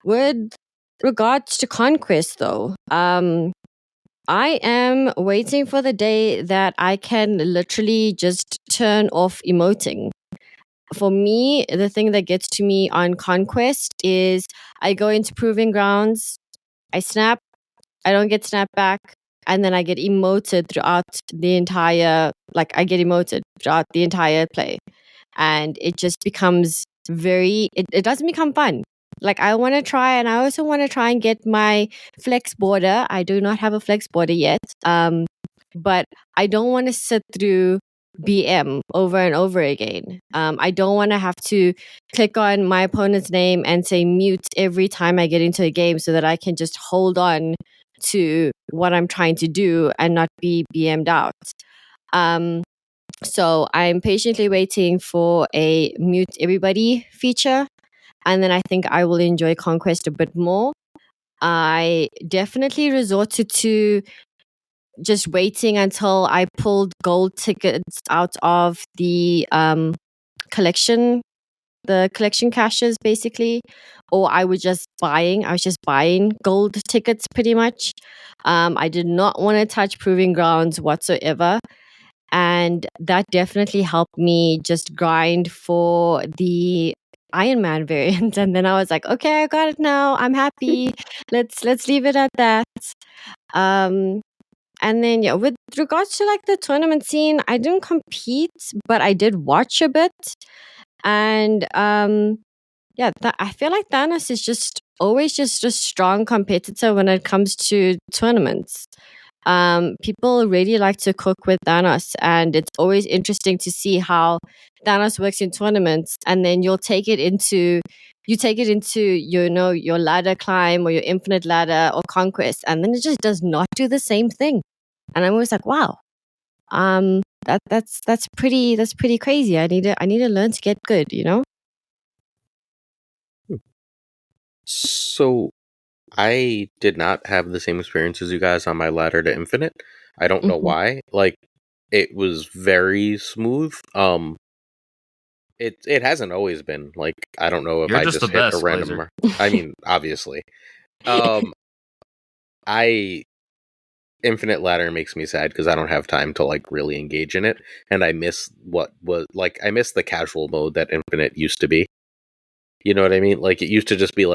With regards to Conquest, though, I am waiting for the day that I can literally just turn off emoting. For me, the thing that gets to me on Conquest is I go into Proving Grounds, I snap, I don't get snapped back, and then I get emoted throughout the entire, I get emoted throughout the entire play. And it just becomes it doesn't become fun. Like, I want to try, and I also want to try and get my flex border. I do not have a flex border yet. But I don't want to sit through BM over and over again. I don't want to have to click on my opponent's name and say mute every time I get into a game so that I can just hold on to what I'm trying to do and not be BM'd out. So I'm patiently waiting for a mute everybody feature, and then I think I will enjoy Conquest a bit more. I definitely resorted to just waiting until I pulled gold tickets out of the collection caches, basically, or I was just buying gold tickets pretty much. I did not want to touch Proving Grounds whatsoever. And that definitely helped me just grind for the Iron Man variant. And then I was like, okay, I got it now. I'm happy. Let's leave it at that. And then yeah, with regards to the tournament scene, I didn't compete, but I did watch a bit. And yeah, I feel like Thanos is just always just a strong competitor when it comes to tournaments. People really like to cook with Thanos, and it's always interesting to see how Thanos works in tournaments, and then you take it into your ladder climb or your infinite ladder or conquest, and then it just does not do the same thing. And I'm always like, wow, that's pretty crazy. I need to learn to get good, So I did not have the same experience as you guys on my ladder to infinite. I don't know why. It was very smooth. It hasn't always been. I don't know if You're I just just the hit best, a random mark. I mean, obviously. I infinite ladder makes me sad because I don't have time to really engage in it, and I miss I miss the casual mode that infinite used to be. You know what I mean? It used to just be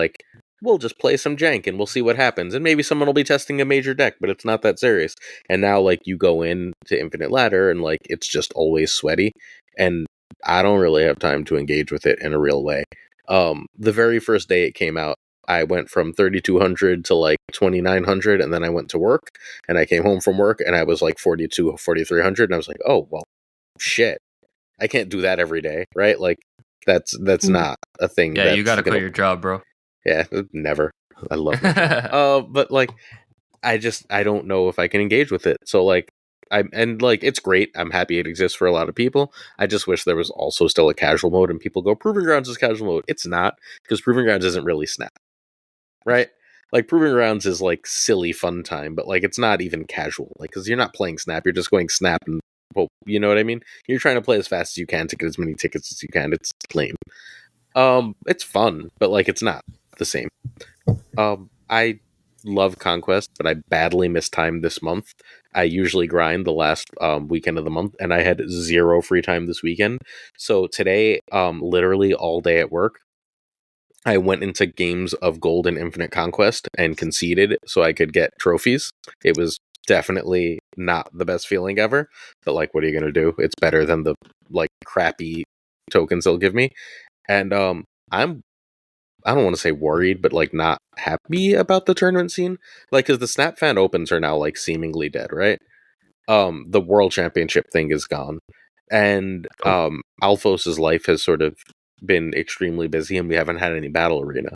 we'll just play some jank and we'll see what happens, and maybe someone will be testing a major deck, but it's not that serious. And now you go in to infinite ladder and it's just always sweaty, and I don't really have time to engage with it in a real way. The very first day it came out, I went from 3,200 to 2,900, and then I went to work, and I came home from work, and I was 4,300, and I was like, oh, well, shit. I can't do that every day, right? That's not a thing. Yeah, that's you gotta quit your job, bro. Yeah, never. I love it. But I don't know if I can engage with it. So it's great. I'm happy it exists for a lot of people. I just wish there was also still a casual mode, and people go, Proving Grounds is casual mode. It's not, because Proving Grounds isn't really Snap, right? Proving Grounds is silly fun time, but it's not even casual. Because you're not playing Snap, you're just going Snap and hope. You know what I mean? You're trying to play as fast as you can to get as many tickets as you can. It's lame. It's fun, but it's not the same. I love Conquest, but I badly mistimed this month. I usually grind the last weekend of the month, and I had 0 free time this weekend. So today, literally all day at work, I went into games of Gold and Infinite Conquest and conceded so I could get trophies. It was definitely not the best feeling ever, but what are you going to do? It's better than the crappy tokens they'll give me. And I don't want to say worried, but not happy about the tournament scene. Because the Snap Fan Opens are now seemingly dead, right? The World Championship thing is gone, and Alphos's life has sort of been extremely busy, and we haven't had any Battle Arena,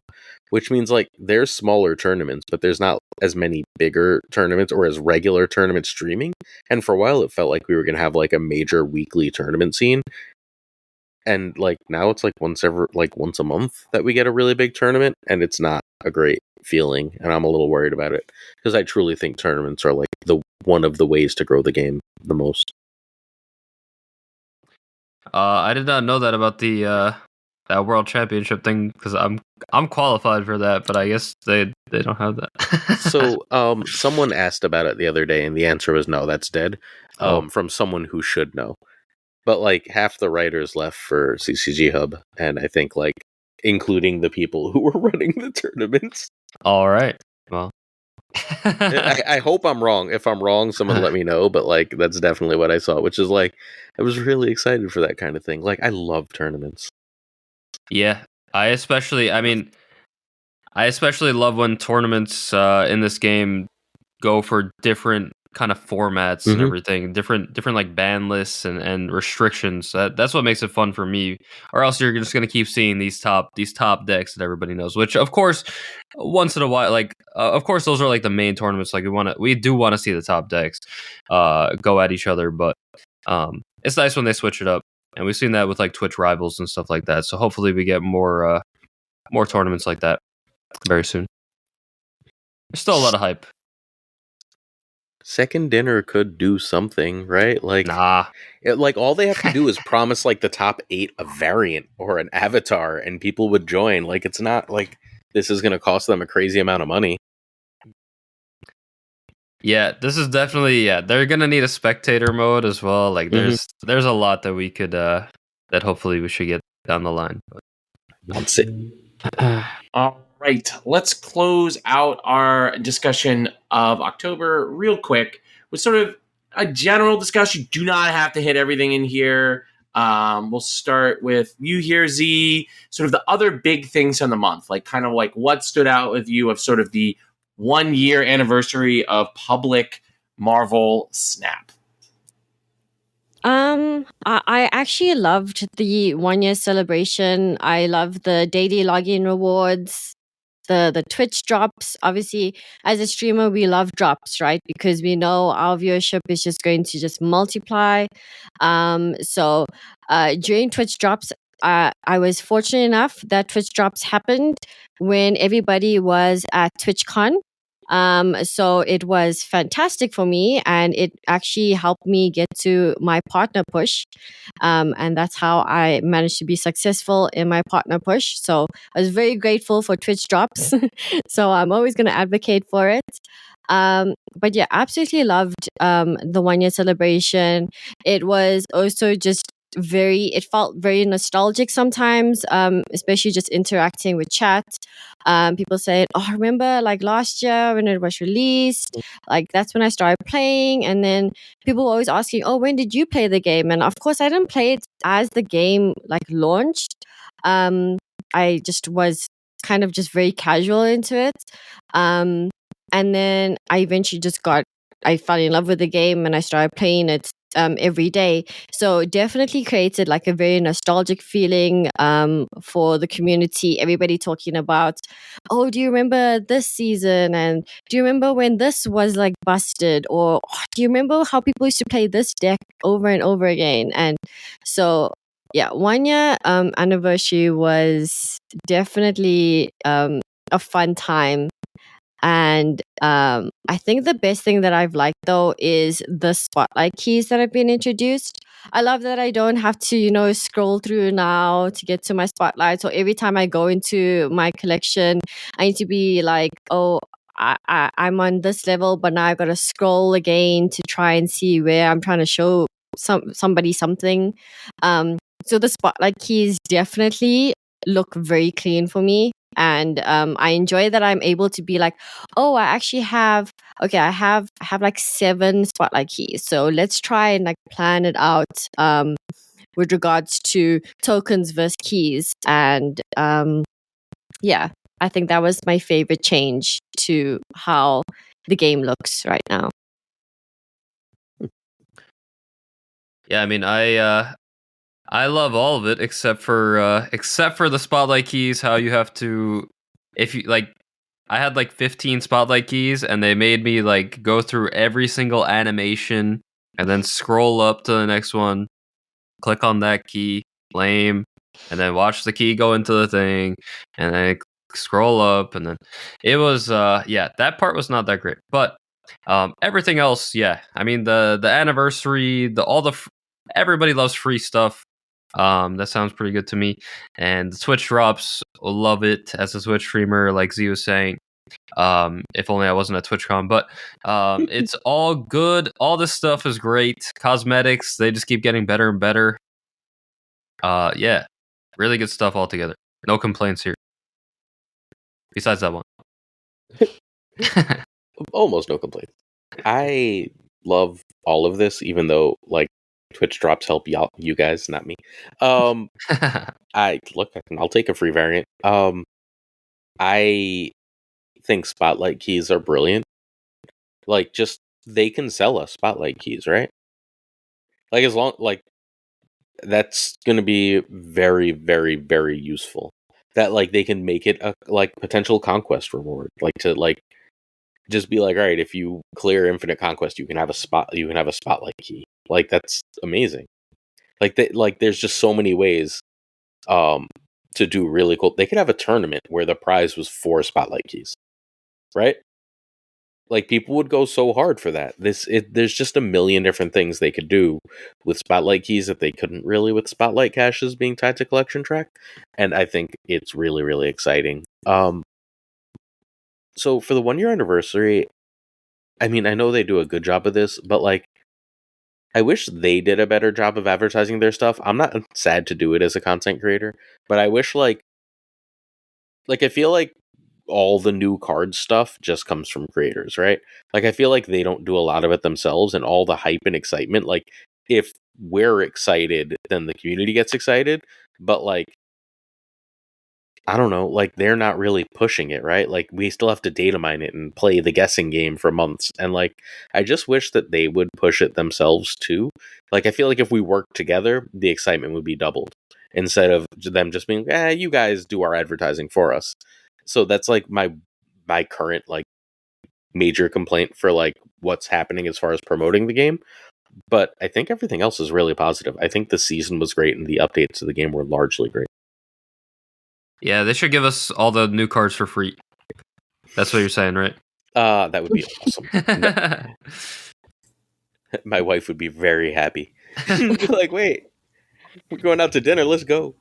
which means there's smaller tournaments, but there's not as many bigger tournaments or as regular tournaments streaming. And for a while, it felt like we were gonna have a major weekly tournament scene. And now it's once a month that we get a really big tournament, and it's not a great feeling, and I'm a little worried about it because I truly think tournaments are like one of the ways to grow the game the most. I did not know that about the that world championship thing because I'm qualified for that, but I guess they don't have that. So, someone asked about it the other day, and the answer was no, that's dead. From someone who should know. But like half the writers left for CCG Hub, and I think like including the people who were running the tournaments. All right. Well, I hope I'm wrong. If I'm wrong, someone let me know. But like that's definitely what I saw, which is like I was really excited for that kind of thing. Like I love tournaments. yeah, I especially love when tournaments in this game go for different kind of formats and Mhm. everything, different like ban lists and restrictions. That's what makes it fun for me. Or else you're just gonna keep seeing these top decks that everybody knows. Which of course, once in a while, like of course those are like the main tournaments. Like we do want to see the top decks go at each other, but it's nice when they switch it up. And we've seen that with like Twitch rivals and stuff like that. So hopefully we get more tournaments like that very soon. There's still a lot of hype. Second Dinner could do something, right? Like, Nah. like all they have to do is promise like the top 8 a variant or an avatar, and people would join. Like, it's not like this is going to cost them a crazy amount of money. Yeah, this is definitely they're gonna need a spectator mode as well. Like there's a lot that we could that hopefully we should get down the line. That's it. All right, let's close out our discussion of October real quick with sort of a general discussion. You do not have to hit everything in here. We'll start with you here, Z. Sort of the other big things on the month, like kind of like what stood out with you of sort of the 1 year anniversary of public Marvel Snap. I actually loved the 1 year celebration. I love the daily login rewards, the Twitch drops. Obviously, as a streamer, we love drops, right? Because we know our viewership is just going to just multiply. So during Twitch drops, I was fortunate enough that Twitch drops happened when everybody was at TwitchCon. So it was fantastic for me, and it actually helped me get to my partner push. And that's how I managed to be successful in my partner push. So I was very grateful for Twitch drops. So I'm always going to advocate for it. But yeah, absolutely loved the 1 year celebration. It was also just it felt very nostalgic sometimes, especially just interacting with chat. People said, oh, I remember like last year when it was released, like that's when I started playing. And then people were always asking, oh, when did you play the game? And of course I didn't play it as the game like launched. I just was kind of just very casual into it. And then I eventually I fell in love with the game and I started playing it every day. So definitely created like a very nostalgic feeling for the community. Everybody talking about, oh, do you remember this season? And do you remember when this was like busted? Or oh, do you remember how people used to play this deck over and over again? And so yeah, 1 year anniversary was definitely a fun time. And I think the best thing that I've liked though is the spotlight keys that have been introduced. I love that I don't have to, scroll through now to get to my spotlight. So every time I go into my collection, I need to be like, oh, I'm on this level, but now I got to scroll again to try and see where I'm trying to show somebody something. So the spotlight keys definitely look very clean for me. And I enjoy that I'm able to be like, oh, I actually have I have like 7 spotlight keys. So let's try and like plan it out with regards to tokens versus keys. And yeah, I think that was my favorite change to how the game looks right now. Yeah, I mean, I love all of it except for the spotlight keys. How you have to, if you like, I had like 15 spotlight keys, and they made me like go through every single animation and then scroll up to the next one, click on that key, lame, and then watch the key go into the thing, and then scroll up, and then it was that part was not that great, but everything else, yeah. I mean the anniversary, everybody loves free stuff. That sounds pretty good to me. And the Twitch drops, love it as a Twitch streamer, like Z was saying. If only I wasn't at TwitchCon, but it's all good. All this stuff is great. Cosmetics, they just keep getting better and better. Yeah, really good stuff altogether. No complaints here. Besides that one. Almost no complaints. I love all of this, even though like Twitch drops help you guys, not me. I'll take a free variant. I think spotlight keys are brilliant. Like, just they can sell us spotlight keys, right? Like, as long like that's gonna be very, very, very useful. That like they can make it a like potential conquest reward, like to like just be like, all right, if you clear infinite conquest, you can have a spotlight key. Like, that's amazing. Like there's just so many ways to do really cool. They could have a tournament where the prize was 4 spotlight keys, right? Like, people would go so hard for that. There's just a million different things they could do with spotlight keys that they couldn't really with spotlight caches being tied to collection track, and I think it's really, really exciting. So for the 1-year anniversary, I mean, I know they do a good job of this, but like, I wish they did a better job of advertising their stuff. I'm not sad to do it as a content creator, but I wish like I feel like all the new card stuff just comes from creators, right? Like, I feel like they don't do a lot of it themselves, and all the hype and excitement, like, if we're excited, then the community gets excited, but like, I don't know, like, they're not really pushing it, right? Like, we still have to data mine it and play the guessing game for months, and like, I just wish that they would push it themselves too. Like, I feel like if we worked together, the excitement would be doubled, instead of them just being, you guys do our advertising for us. So that's like my current like major complaint for like what's happening as far as promoting the game. But I think everything else is really positive. I think the season was great and the updates to the game were largely great. Yeah, they should give us all the new cards for free. That's what you're saying, right? That would be awesome. My wife would be very happy. She'd be like, wait, we're going out to dinner, let's go.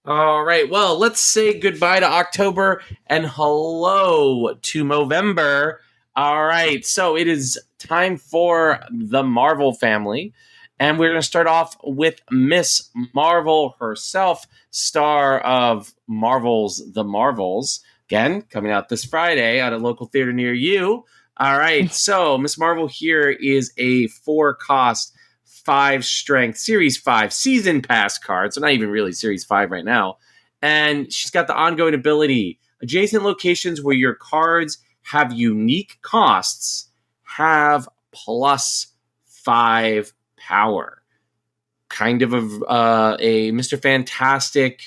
All right, well, let's say goodbye to October and hello to Movember. All right, so it is time for the Marvel family, and we're going to start off with Miss Marvel herself, star of Marvel's The Marvels, again, coming out this Friday at a local theater near you. All right, so Miss Marvel here is a 4-cost 5 strength Series 5 season pass card, so not even really Series 5 right now. And she's got the ongoing ability. Adjacent locations where your cards have unique costs have +5 power. Kind of a Mr. Fantastic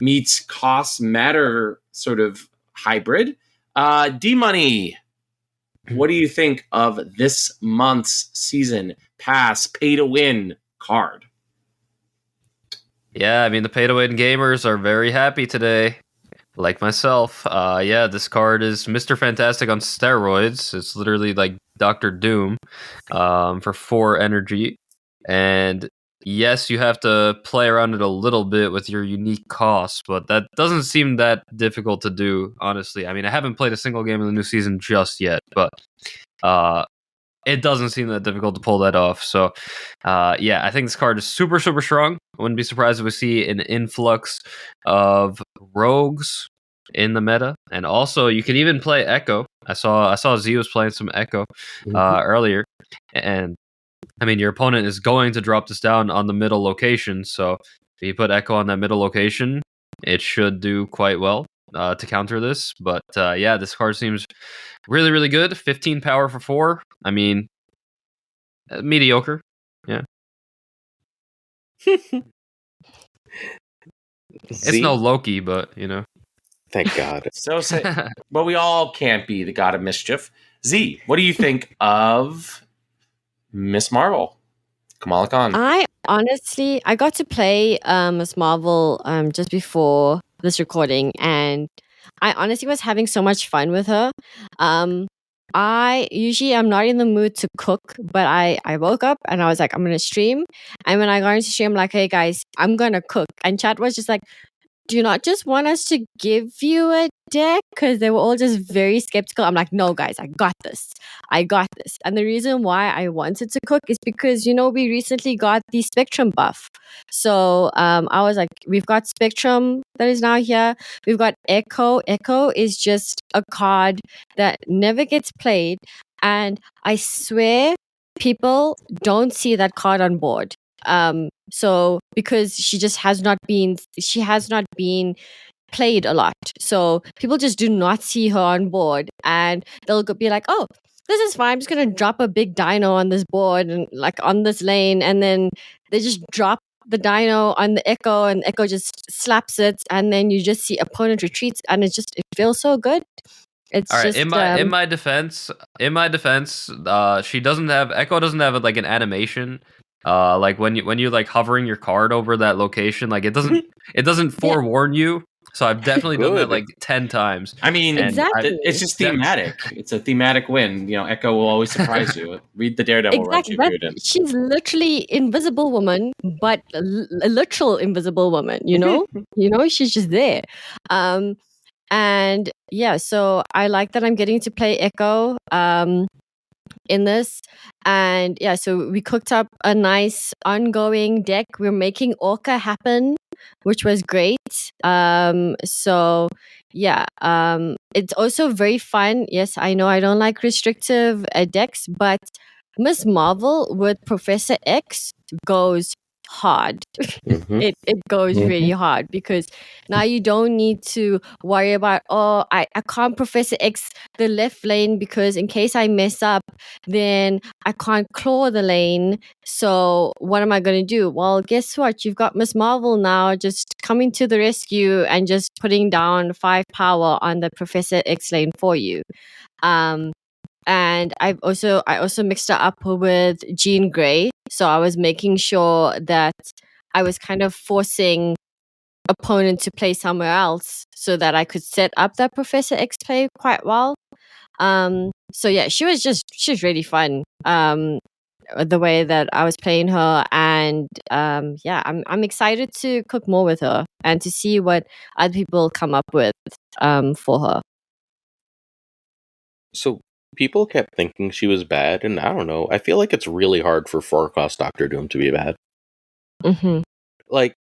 meets cost matter sort of hybrid. DMoney, what do you think of this month's season pass pay to win card? Yeah, I mean, the pay to win gamers are very happy today, like myself. Yeah, this card is Mr. Fantastic on steroids. It's literally like Dr. Doom for 4 energy. And yes, you have to play around it a little bit with your unique costs, but that doesn't seem that difficult to do, honestly. I mean, I haven't played a single game in the new season just yet, but it doesn't seem that difficult to pull that off. So, yeah, I think this card is super, super strong. I wouldn't be surprised if we see an influx of rogues in the meta, and also you can even play Echo. I saw Z was playing some Echo earlier, and I mean, your opponent is going to drop this down on the middle location. So if you put Echo on that middle location, it should do quite well to counter this. But yeah, this card seems really, really good. 15 power for 4. I mean, mediocre. Yeah. It's no Loki, but you know. Thank God. But we all can't be the god of mischief. Z, what do you think of Miss Marvel? Kamala Khan. I got to play Miss Marvel just before this recording, and I honestly was having so much fun with her. I usually am not in the mood to cook, but I woke up and I was like, I'm gonna stream. And when I got into stream, I'm like, hey guys, I'm gonna cook. And chat was just like, do you not just want us to give you a deck? Because they were all just very skeptical. I'm like, no, guys, I got this. I got this. And the reason why I wanted to cook is because, we recently got the Spectrum buff. So I was like, we've got Spectrum that is now here. We've got Echo. Echo is just a card that never gets played. And I swear people don't see that card on board. So because she has not been played a lot. So people just do not see her on board, and they'll be like, oh, this is fine. I'm just going to drop a big dino on this board and like on this lane. And then they just drop the dino on the Echo, and Echo just slaps it. And then you just see opponent retreats, and it feels so good. It's all right. just In my defense, she doesn't have Echo doesn't have like an animation. Like when you like hovering your card over that location, like it doesn't forewarn you. So I've definitely done that like 10 times. I mean, exactly. It's just thematic. It's a thematic win. Echo will always surprise you. Read the Daredevil run she appeared in. She's literally Invisible Woman, but a literal Invisible Woman. She's just there. And yeah, so I like that I'm getting to play Echo in this. And yeah, so we cooked up a nice ongoing deck. We're making Orca happen, which was great. So yeah, it's also very fun. Yes, I know I don't like restrictive decks, but Miss Marvel with Professor X goes hard. It goes really hard, because now you don't need to worry about, I can't Professor X the left lane, because in case I mess up, then I can't claw the lane. So what am I going to do? Well, guess what? You've got Miss Marvel now just coming to the rescue and just putting down 5 power on the Professor X lane for you. And I also mixed it up with Jean Grey. So I was making sure that I was kind of forcing opponent to play somewhere else so that I could set up that Professor X play quite well. So yeah, she was really fun. The way that I was playing her, and yeah, I'm excited to cook more with her and to see what other people come up with for her. So people kept thinking she was bad, and I don't know. I feel like it's really hard for 4-cost Doctor Doom to be bad. Like,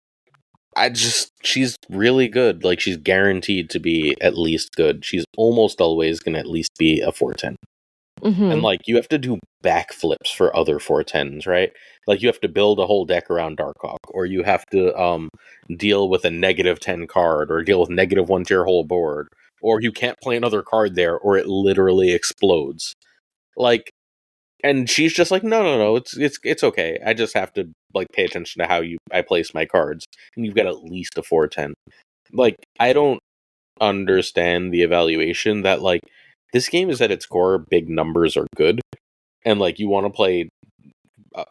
she's really good. Like, she's guaranteed to be at least good. She's almost always going to at least be a 4/10. And, like, you have to do backflips for other 4/10s, right? Like, you have to build a whole deck around Darkhawk, or you have to deal with a -10 card, or deal with -1 to your whole board, or you can't play another card there, or it literally explodes. Like, and she's just like, no, it's okay. I just have to like pay attention to how I place my cards, and you've got at least a 4/10. Like, I don't understand the evaluation that like this game is at its core, big numbers are good, and like you want to play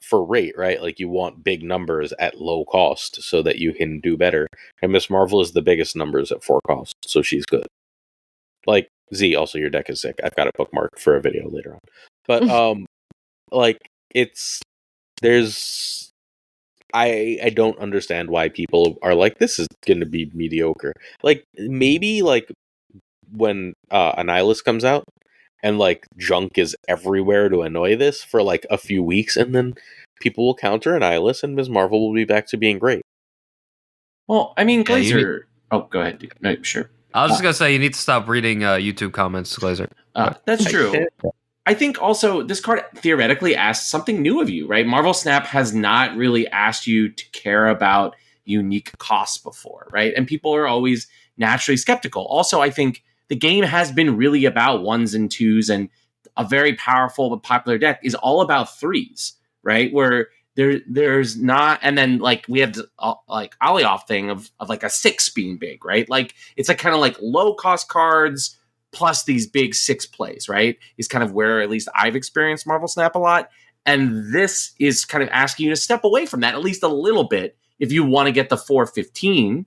for rate, right? Like you want big numbers at low cost so that you can do better. And Miss Marvel is the biggest numbers at 4 cost, so she's good. Like, Z, also your deck is sick. I've got it bookmarked for a video later on. But like I don't understand why people are like, this is gonna be mediocre. Like, maybe like when Annihilus comes out and like junk is everywhere to annoy this for like a few weeks, and then people will counter Annihilus and Ms. Marvel will be back to being great. Well, I mean, Glazer. Oh, go ahead. No, sure. I was just gonna say you need to stop reading YouTube comments, Glazer. That's true. I think also this card theoretically asks something new of you, right? Marvel Snap has not really asked you to care about unique costs before, right? And people are always naturally skeptical. Also, I think the game has been really about 1s and 2s, and a very powerful but popular deck is all about 3s, right? Where there's not, and then like we have like Alioth thing of like a 6 being big, right? Like it's like kind of like low cost cards plus these big 6 plays, right? Is kind of where at least I've experienced Marvel Snap a lot. And this is kind of asking you to step away from that at least a little bit if you want to get the 4/15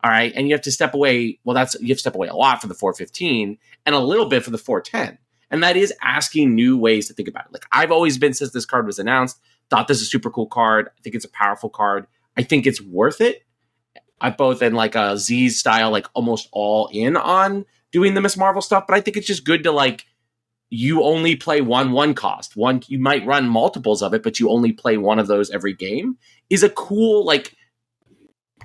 All right. And you have to step away. Well, you have to step away a lot for the 415 and a little bit for the 410. And that is asking new ways to think about it. Like I've always been, since this card was announced, thought this is a super cool card. I think it's a powerful card. I think it's worth it. I both in like a Z's style, like almost all in on doing the Miss Marvel stuff. But I think it's just good to like, you only play one cost. One, you might run multiples of it, but you only play one of those every game is a cool, like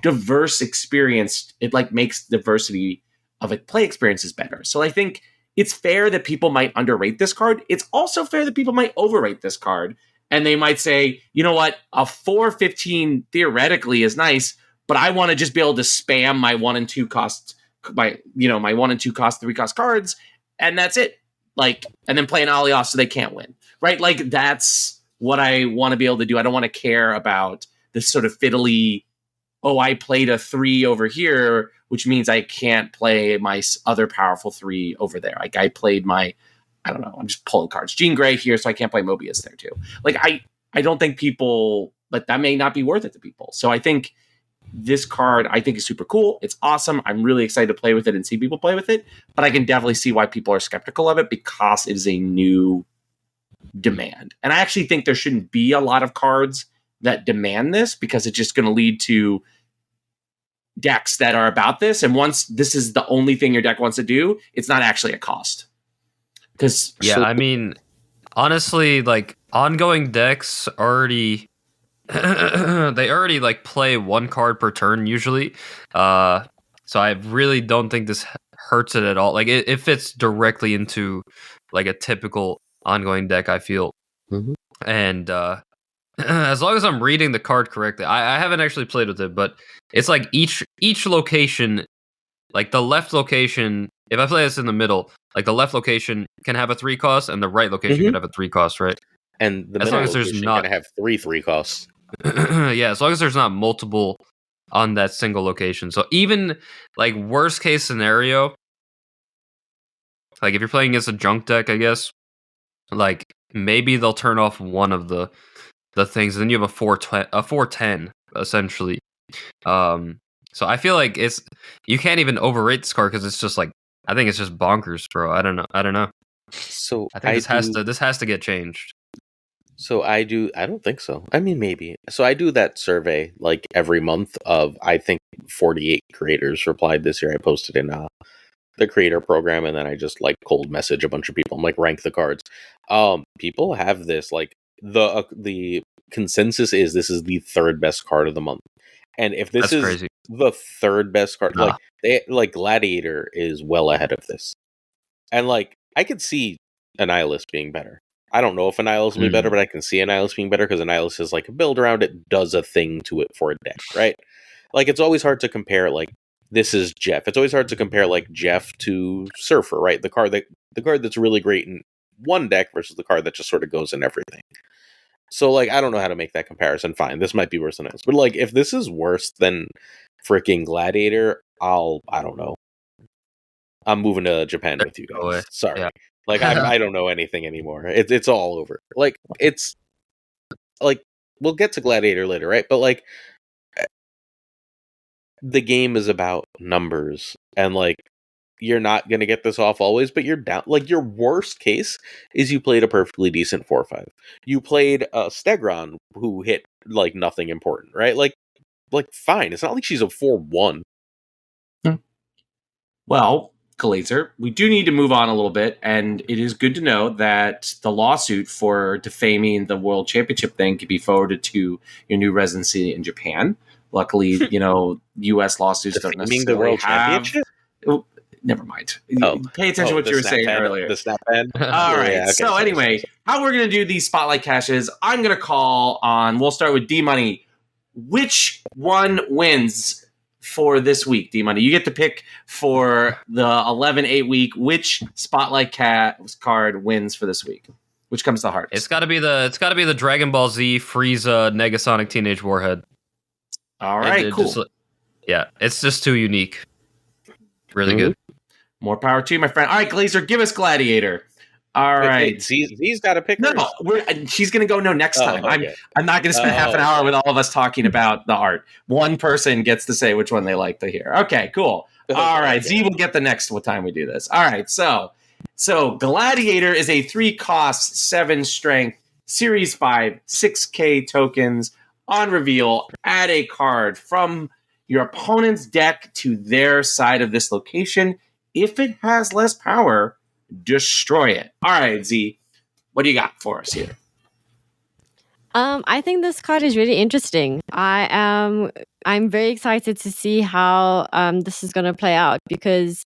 diverse experience. It like makes diversity of it play experiences better. So I think it's fair that people might underrate this card. It's also fair that people might overrate this card. And they might say, you know what, a 415 theoretically is nice, but I want to just be able to spam my 1 and 2 cost, my 1 and 2 cost, 3 cost cards, and that's it. Like, and then play an ollie off so they can't win. Right? Like that's what I want to be able to do. I don't want to care about this sort of fiddly, oh, I played a 3 over here, which means I can't play my other powerful 3 over there. Like I played my, I don't know, I'm just pulling cards. Jean Grey here, so I can't play Mobius there too. Like I don't think people, like that may not be worth it to people. So I think this card, I think is super cool. It's awesome. I'm really excited to play with it and see people play with it. But I can definitely see why people are skeptical of it because it is a new demand. And I actually think there shouldn't be a lot of cards that demand this because it's just going to lead to decks that are about this. And once this is the only thing your deck wants to do, it's not actually a cost. Because I mean, honestly, like ongoing decks already they already like play 1 card per turn usually. So I really don't think this hurts it at all. Like it fits directly into like a typical ongoing deck, I feel. Mm-hmm. And as long as I'm reading the card correctly, I haven't actually played with it, but it's like each location, like the left location, if I play this in the middle, like the left location can have a 3 cost and the right location can have a 3 cost, right? And the as middle long as there's location not can have 3 costs. yeah, as long as there's not multiple on that single location. So even like worst case scenario, like if you're playing against a junk deck, I guess, like maybe they'll turn off one of the things, and then you have a 410 essentially. So I feel like you can't even overrate this card because it's just like I think it's just bonkers, bro. I don't know. So I think this has to get changed. So I don't think so. I mean, maybe. So I do that survey like every month of, I think 48 creators replied this year. I posted in the creator program, and then I just like cold message a bunch of people. I'm like, rank the cards. People have this, like the consensus is this is the 3rd best card of the month. And if this is crazy. the 3rd best card, like Gladiator is well ahead of this. And like I could see Annihilus being better. I don't know if Annihilus will be better, but I can see Annihilus being better because Annihilus is like a build around it, does a thing to it for a deck, right? Like it's always hard to compare, like this is Jeff. It's always hard to compare like Jeff to Surfer, right? The card that's really great in one deck versus the card that just sort of goes in everything. So like I don't know how to make that comparison. Fine, this might be worse than Annihilus. But like if this is worse than freaking Gladiator, I don't know. I'm moving to Japan with you guys. Sorry. Yeah. Like I don't know anything anymore. It's all over. Like it's like we'll get to Gladiator later, right? But like the game is about numbers, and like you're not gonna get this off always, but you're down. Like your worst case is you played a perfectly decent 4/5. You played Stegron who hit like nothing important, right? Like fine. It's not like she's a 4/1. Well, Glazer, we do need to move on a little bit, and it is good to know that the lawsuit for defaming the World Championship thing can be forwarded to your new residency in Japan. Luckily, U.S. lawsuits don't necessarily the World have... Championship? Oh, never mind. Pay attention to what you were saying earlier. The snap pen? All right. Yeah, okay, so anyway, how we're going to do these spotlight caches, I'm going to call on... We'll start with D-Money. Which one wins for this week, D-Money? You get to pick for the 11-8 week which spotlight card wins for this week. Which comes to heart? It's got to be the Dragon Ball Z Frieza Negasonic Teenage Warhead. All right, cool. It's just too unique. Really good. More power to you, my friend. All right, Glazer, give us Gladiator. All right. Wait, Z's got to pick No, hers? she's going to go no next time. Okay. I'm not going to spend half an hour with all of us talking about the art. One person gets to say which one they like to hear. Okay, cool. All right, Z will get the next time we do this. All right, so Gladiator is a 3-cost, 7-strength, Series 5, 6K tokens. On reveal, add a card from your opponent's deck to their side of this location. If it has less power, destroy it. All right, Z, what do you got for us here? I think this card is really interesting. I'm very excited to see how this is gonna play out because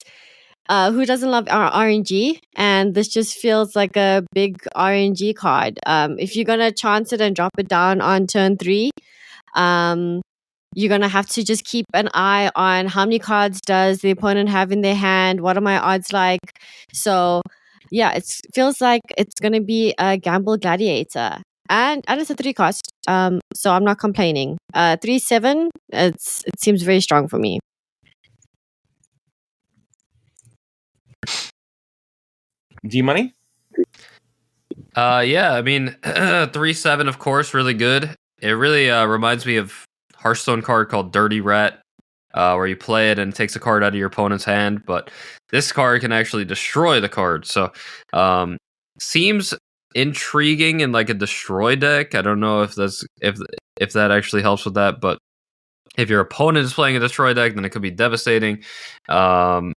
who doesn't love RNG? And this just feels like a big RNG card. If you're gonna chance it and drop it down on turn 3, you're gonna have to just keep an eye on how many cards does the opponent have in their hand. What are my odds like? So yeah, it feels like it's gonna be a gamble gladiator. And it's a 3-cost, so I'm not complaining. 3/7, it seems very strong for me. DMoney? Yeah, I mean, 3/7, of course, really good. It really reminds me of Hearthstone card called Dirty Rat, where you play it and it takes a card out of your opponent's hand, but this card can actually destroy the card. So, seems intriguing in like a destroy deck. I don't know if that actually helps with that, but if your opponent is playing a destroy deck, then it could be devastating. Yeah,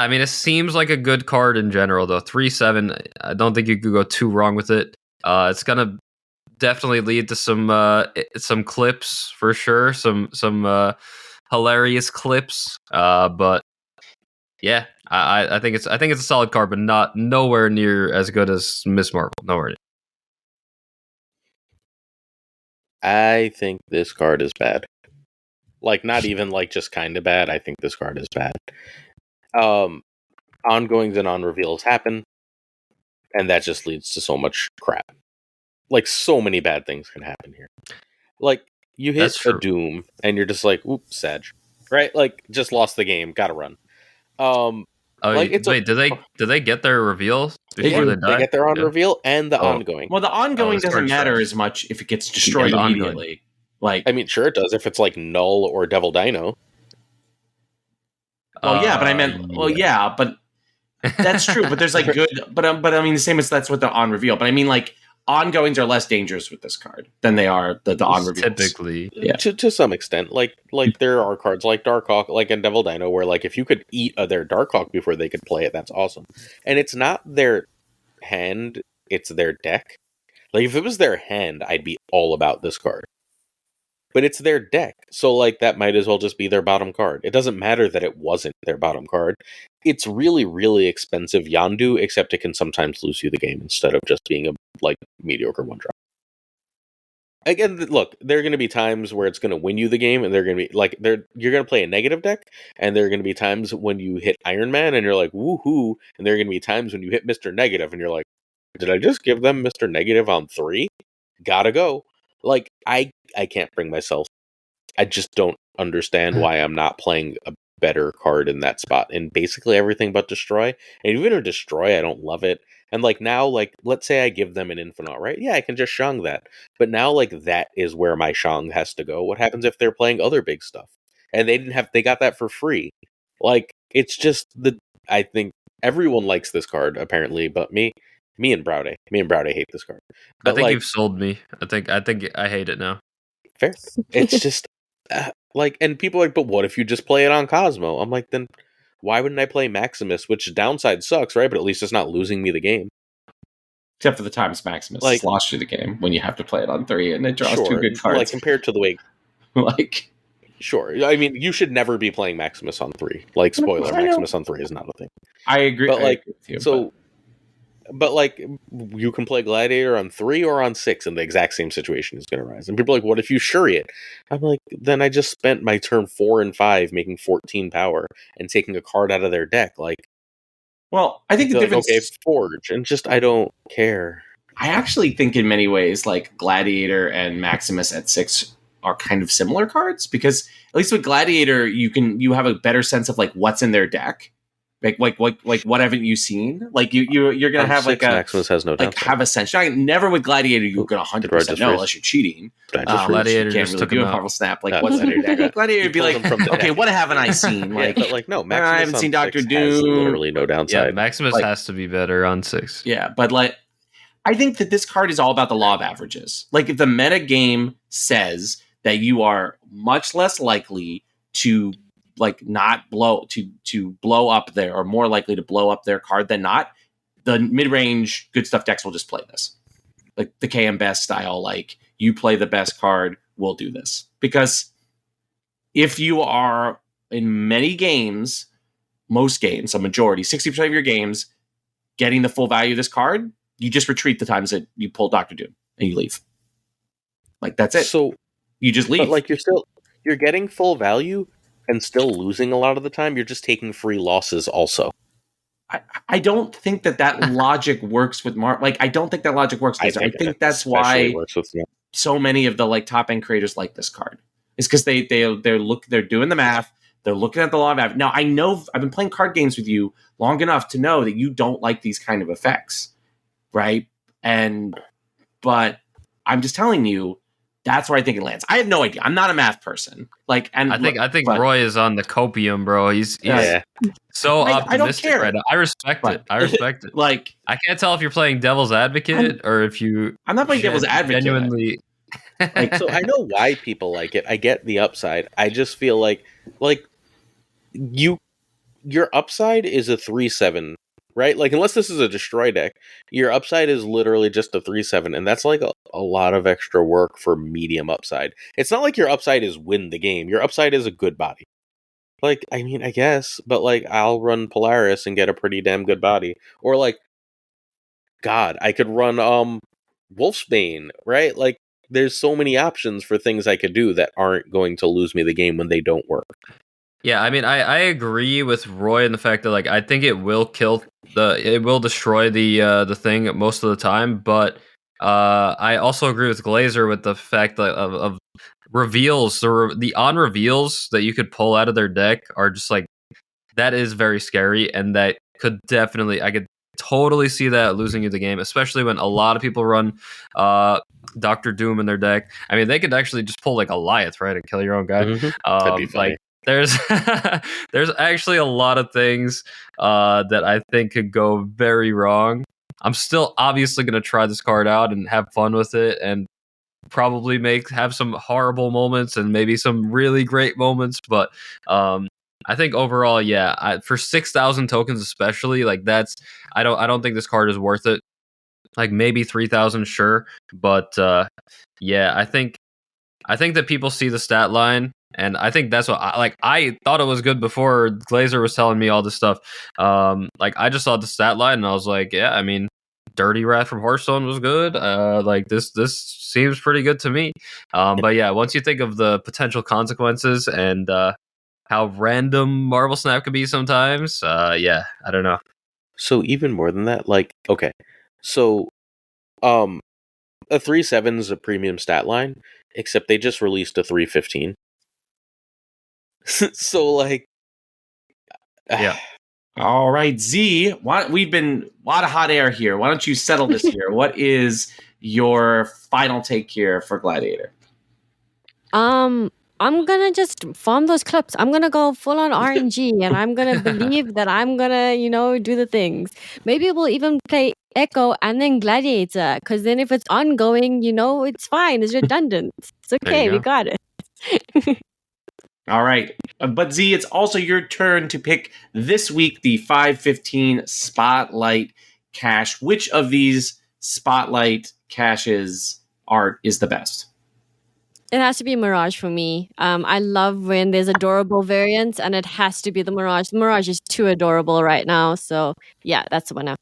I mean, it seems like a good card in general, though. 3/7, I don't think you could go too wrong with it. It's gonna definitely lead to some clips for sure, some hilarious clips. But yeah, I think it's a solid card, but nowhere near as good as Miss Marvel. Nowhere near. I think this card is bad. Like, not even like just kind of bad. I think this card is bad. Ongoings and on reveals happen, and that just leads to so much crap. Like, so many bad things can happen here. Like, you hit a Doom, and you're just like, oops, Sag. Right? Like, just lost the game, gotta run. Wait, do they get their reveal before they die? They get their on reveal and the ongoing. Well, the ongoing doesn't matter as much if it gets destroyed immediately. Like, I mean, sure it does if it's like Null or Devil Dino. Well, yeah, but I meant, but that's true. But there's like good, but I mean, the same as that's what the on reveal. But I mean, like, ongoings are less dangerous with this card than they are the on reveals. Typically, yeah, to some extent. Like there are cards like Darkhawk, like in Devil Dino, where like if you could eat their Darkhawk before they could play it, that's awesome. And it's not their hand; it's their deck. Like if it was their hand, I'd be all about this card. But it's their deck, so like that might as well just be their bottom card. It doesn't matter that it wasn't their bottom card. It's really, really expensive Yondu, except it can sometimes lose you the game instead of just being a like mediocre one drop. Again, look, there are going to be times where it's going to win you the game, and they're going to be like you're going to play a negative deck, and there are going to be times when you hit Iron Man and you're like woohoo, and there are going to be times when you hit Mr. Negative and you're like, did I just give them Mr. Negative on 3? Gotta go. Like I can't bring myself. I just don't understand why I'm not playing a better card in that spot. And basically everything but Destroy. And even a Destroy, I don't love it. And like now, like let's say I give them an Infinite, right? Yeah, I can just Shang that. But now like that is where my Shang has to go. What happens if they're playing other big stuff? And they got that for free. Like it's just I think everyone likes this card apparently, but me and Browdy hate this card. But I think you've sold me. I think I hate it now. Fair. It's just like, and people are like, but what if you just play it on Cosmo? I'm like, then why wouldn't I play Maximus? Which downside sucks, right? But at least it's not losing me the game. Except for the times Maximus has lost you the game when you have to play it on 3 and it draws 2 good cards. Like compared to the way, like. Sure. I mean, you should never be playing Maximus on 3. Like, spoiler, Maximus on 3 is not a thing. I agree. But like, I agree with you, so. But like, you can play Gladiator on 3 or on 6, and the exact same situation is going to rise. And people are like, what if you Shuri it? I'm like, then I just spent my turn 4 and 5 making 14 power and taking a card out of their deck. Like, well, I think the difference. Okay, Forge, and just I don't care. I actually think in many ways, like Gladiator and Maximus at 6 are kind of similar cards because at least with Gladiator, you have a better sense of like what's in their deck. Like what haven't you seen? Like you're gonna have like a Maximus has no like downside. have Ascension. Never with Gladiator you're gonna 100% know unless you're cheating. Gladiator you can't just really took do him a out. Marvel Snap. Like what's Gladiator would be like, okay, what haven't I seen? Like, but like no, Maximus I haven't seen Doctor Doom. has literally no downside. Yeah, Maximus has to be better on 6. Yeah, but like I think that this card is all about the law of averages. Like if the meta game says that you are much less likely to like not blow to blow up there, or more likely to blow up their card than not, the mid-range good stuff decks will just play this. Like the KM best style, like you play the best card, we'll do this. Because if you are in many games, most games, a majority, 60% of your games, getting the full value of this card, you just retreat the times that you pull Doctor Doom and you leave. Like that's it. So you just leave. But like you're getting full value and still losing a lot of the time. You're just taking free losses also. I don't think that logic works with Like I don't think that logic works. I think that's why so many of the like top end creators like this card. It's because they're doing the math. They're looking at the law of averages. Now I know I've been playing card games with you long enough to know that you don't like these kind of effects, right? But I'm just telling you. That's where I think it lands. I have no idea. I'm not a math person. Like, and I think Roy is on the copium, bro. He's so optimistic I don't care. right now. I respect it. I respect it. Like, I can't tell if you're playing devil's advocate or if you. I'm not playing devil's advocate. Genuinely. So I know why people like it. I get the upside. I just feel like your upside is a 3/7. Right? Like, unless this is a destroy deck, your upside is literally just a 3/7, and that's like a lot of extra work for medium upside. It's not like your upside is win the game. Your upside is a good body. Like, I mean, I guess, but like, I'll run Polaris and get a pretty damn good body. Or like, God, I could run Wolfsbane, right? Like, there's so many options for things I could do that aren't going to lose me the game when they don't work. Yeah, I mean, I agree with Roy in the fact that like I think it will destroy the thing most of the time, but I also agree with Glazer with the fact that of reveals, the on reveals that you could pull out of their deck are just like that is very scary, and that could definitely I could totally see that losing you the game, especially when a lot of people run Doctor Doom in their deck. I mean, they could actually just pull like Goliath, right, and kill your own guy. Mm-hmm. That'd be funny. Like, there's actually a lot of things that I think could go very wrong. I'm still obviously going to try this card out and have fun with it, and probably have some horrible moments and maybe some really great moments. But I think overall, yeah, for 6,000 tokens especially, like I don't think this card is worth it. Like maybe 3,000, sure, but yeah, I think that people see the stat line. And I think that's what I thought it was good before Glazer was telling me all this stuff. Like I just saw the stat line and I was like, yeah, I mean, Dirty Rat from Hearthstone was good. Like this seems pretty good to me. But yeah, once you think of the potential consequences and how random Marvel Snap could be sometimes, yeah, I don't know. So even more than that, like, okay, so a 3/7 is a premium stat line, except they just released a 3/15. So like, yeah. All right, Z. We've been a lot of hot air here. Why don't you settle this here? What is your final take here for Gladiator? I'm gonna just farm those clips. I'm gonna go full on RNG, and I'm gonna believe that I'm gonna, do the things. Maybe we'll even play Echo and then Gladiator, because then if it's ongoing, it's fine. It's redundant. It's okay. We got it. All right. But Z, it's also your turn to pick this week the 515 Spotlight cache. Which of these Spotlight caches is the best? It has to be Mirage for me. I love when there's adorable variants, and it has to be the Mirage. The Mirage is too adorable right now. So, yeah, that's the winner.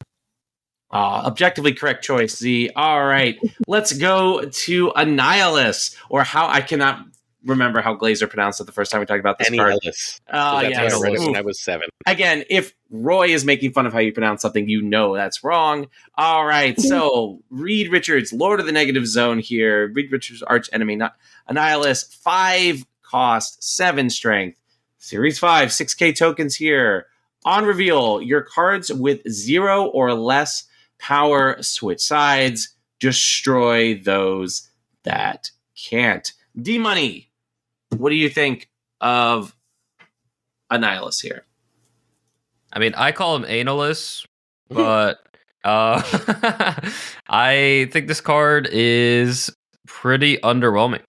Objectively correct choice, Z. All right. Let's go to Annihilus, or how I cannot remember how Glazer pronounced it the first time we talked about this Annihilus. card. Yeah, I read it when I was 7. Again, if Roy is making fun of how you pronounce something, that's wrong. All right, so Reed Richards, Lord of the Negative Zone here. Reed Richards' arch enemy, not Annihilus. 5 cost, 7 strength. Series 5, 6K tokens here. On reveal, your cards with 0 or less power switch sides. Destroy those that can't. DMoney, what do you think of Annihilus here? I mean, I call him Annihilus, but I think this card is pretty underwhelming.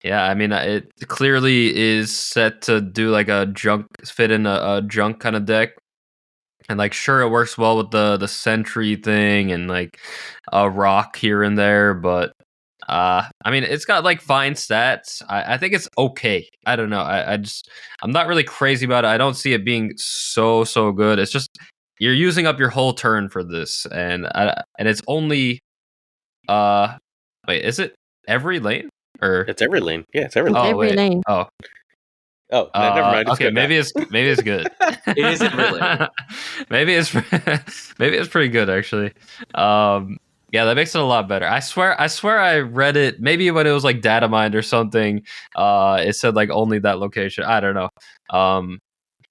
Yeah, I mean, it clearly is set to do like a junk, fit in a junk kind of deck. And like, sure, it works well with the sentry thing and like a rock here and there, but I mean, it's got like fine stats. I think it's okay. I don't know. I'm not really crazy about it. I don't see it being so good. It's just you're using up your whole turn for this, and it's only wait, is it every lane or It's every lane. Yeah, it's every lane. oh Every wait lane. oh Oh, no, never mind. It's okay, good now. maybe it's good. It is every lane. maybe it's pretty good actually. Yeah, that makes it a lot better. I swear I read it maybe when it was like data mined or something. It said like only that location. I don't know.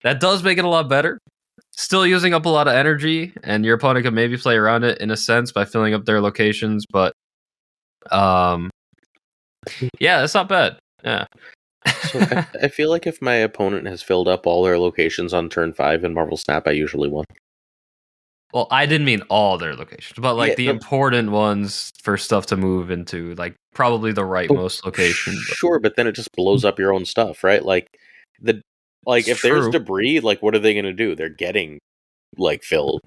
That does make it a lot better. Still using up a lot of energy, and your opponent can maybe play around it in a sense by filling up their locations, but yeah, that's not bad. Yeah. So I feel like if my opponent has filled up all their locations on turn 5 in Marvel Snap, I usually won. Well, I didn't mean all their locations, but like Yeah, the no. important ones for stuff to move into, like probably the rightmost location. Sure, but then it just blows up your own stuff, right? Like It's if there's true. debris, like what are they going to do? They're getting like filled.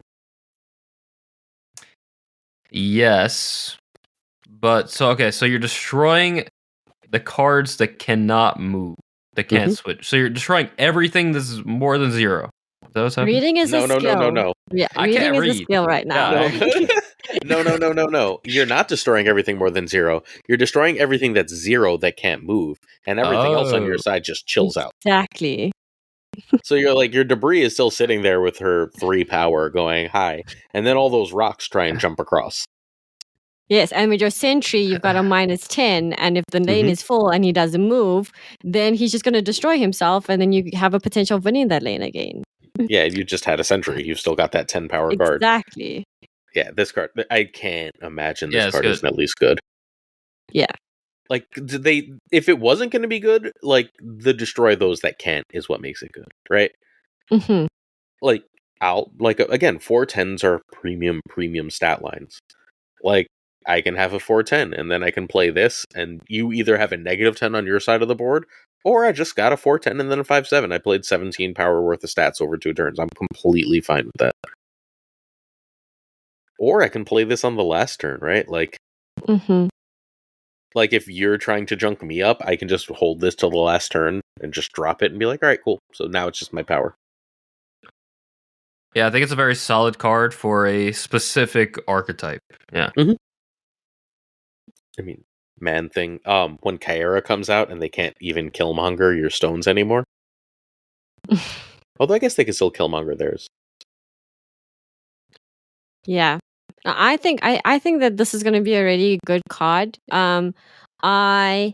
Yes, but so you're destroying the cards that cannot move, that can't switch. So you're destroying everything that's more than 0. Is that what's happening? Reading is a skill. No. Yeah, I reading can't is a read. skill right now. Yeah. No. You're not destroying everything more than 0. You're destroying everything that's 0 that can't move, and everything else on your Oh. side just chills out. Exactly. So you're like, your debris is still sitting there with her 3 power going high, and then all those rocks try and jump across. Yes, and with your sentry, you've got a -10, and if the lane is full and he doesn't move, then he's just going to destroy himself, and then you have a potential of winning that lane again. Yeah, you just had a sentry. You've still got that 10 power card. Exactly. Yeah, this card, I can't imagine Yeah, this it's card good. isn't at least good. Yeah. Like, if it wasn't going to be good, like, the destroy those that can't is what makes it good, right? Hmm. Like, again, 410s are premium stat lines. Like, I can have a 410, and then I can play this, and you either have a -10 on your side of the board, or I just got a 410 and then a 5-7. I played 17 power worth of stats over 2 turns. I'm completely fine with that. Or I can play this on the last turn, right? Like, like if you're trying to junk me up, I can just hold this till the last turn and just drop it and be like, all right, cool. So now it's just my power. Yeah, I think it's a very solid card for a specific archetype. Yeah. I mean, man thing. When Kyera comes out and they can't even Killmonger your stones anymore. Although I guess they can still Killmonger theirs. Yeah. I think that this is going to be a really good card. I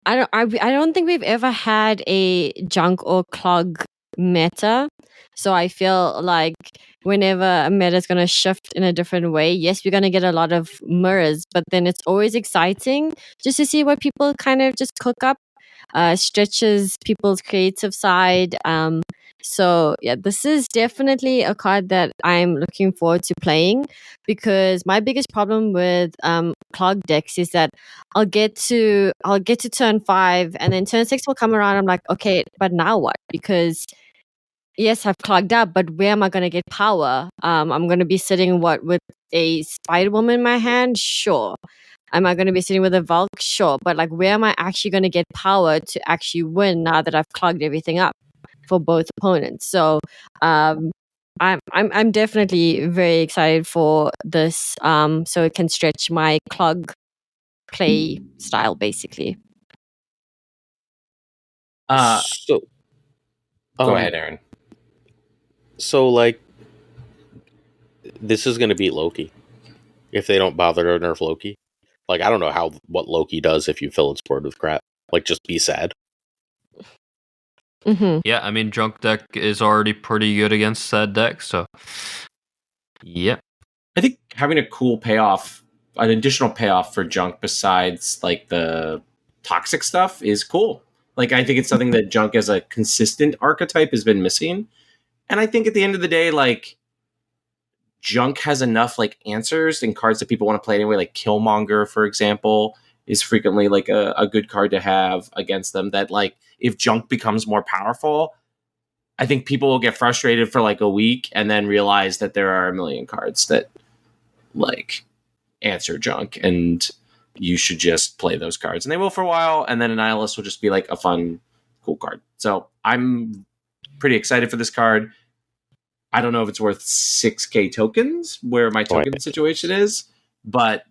don't think we've ever had a junk or clog meta. So I feel like whenever a meta is going to shift in a different way, yes, we're going to get a lot of mirrors, but then it's always exciting just to see what people kind of just cook up, stretches people's creative side. So yeah, this is definitely a card that I'm looking forward to playing, because my biggest problem with clog decks is that I'll get to turn 5 and then turn 6 will come around. I'm like, okay, but now what? Because yes, I've clogged up, but where am I going to get power? I'm going to be sitting with a Spider Woman in my hand? Sure. Am I going to be sitting with a Valk? Sure. But like, where am I actually going to get power to actually win now that I've clogged everything up for both opponents? So I'm definitely very excited for this. So it can stretch my clog play style basically. So Go ahead, Aaron. So, like, this is going to beat Loki if they don't bother to nerf Loki. Like, I don't know what Loki does if you fill its board with crap. Like, just be sad. Mm-hmm. Yeah, I mean, Junk deck is already pretty good against said deck, so yeah. I think having a cool payoff, an additional payoff for Junk besides like the toxic stuff is cool. Like I think it's something that Junk as a consistent archetype has been missing. And I think at the end of the day, like Junk has enough like answers and cards that people want to play anyway, like Killmonger, for example, is frequently like a good card to have against them. That like if Junk becomes more powerful, I think people will get frustrated for like a week and then realize that there are a million cards that like answer Junk and you should just play those cards. And they will for a while, and then Annihilus will just be like a fun, cool card. So I'm pretty excited for this card. I don't know if it's worth 6k tokens, where my token situation is, but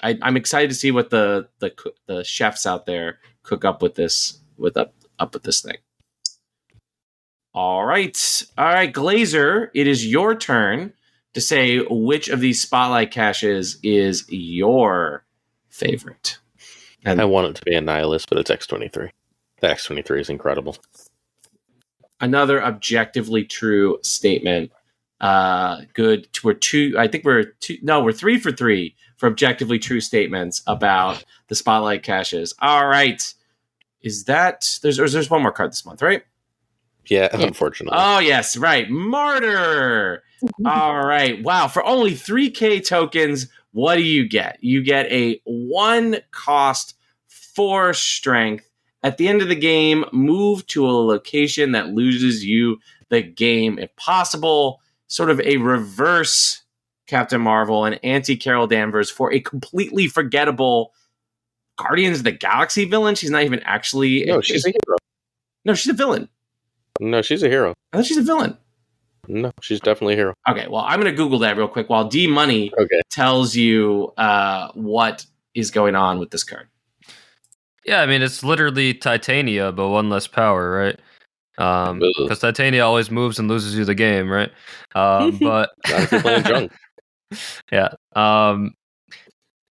I'm excited to see what the chefs out there cook up with this with this thing. All right, Glazer, it is your turn to say which of these spotlight caches is your favorite. And I want it to be Annihilus, but it's X23. The X23 is incredible. Another objectively true statement. Good. We're 3 for 3 for objectively true statements about the spotlight caches. All right. Is that there's one more card this month, right? Yeah, unfortunately. Oh yes, right. Martyr. All right. Wow. For only 3k tokens, what do you get? You get a 1 cost 4 strength. At the end of the game, move to a location that loses you the game if possible. Sort of a reverse Captain Marvel and anti-Carol Danvers for a completely forgettable Guardians of the Galaxy villain. She's not even actually... No, she's a hero. No, she's a villain. No, she's a hero. I thought she's a villain. No, she's definitely a hero. Okay, well, I'm going to Google that real quick while DMoney tells you what is going on with this card. Yeah, I mean, it's literally Titania, but 1 less power, right? Because Titania always moves and loses you the game, right? But not if you're playing Junk. Yeah.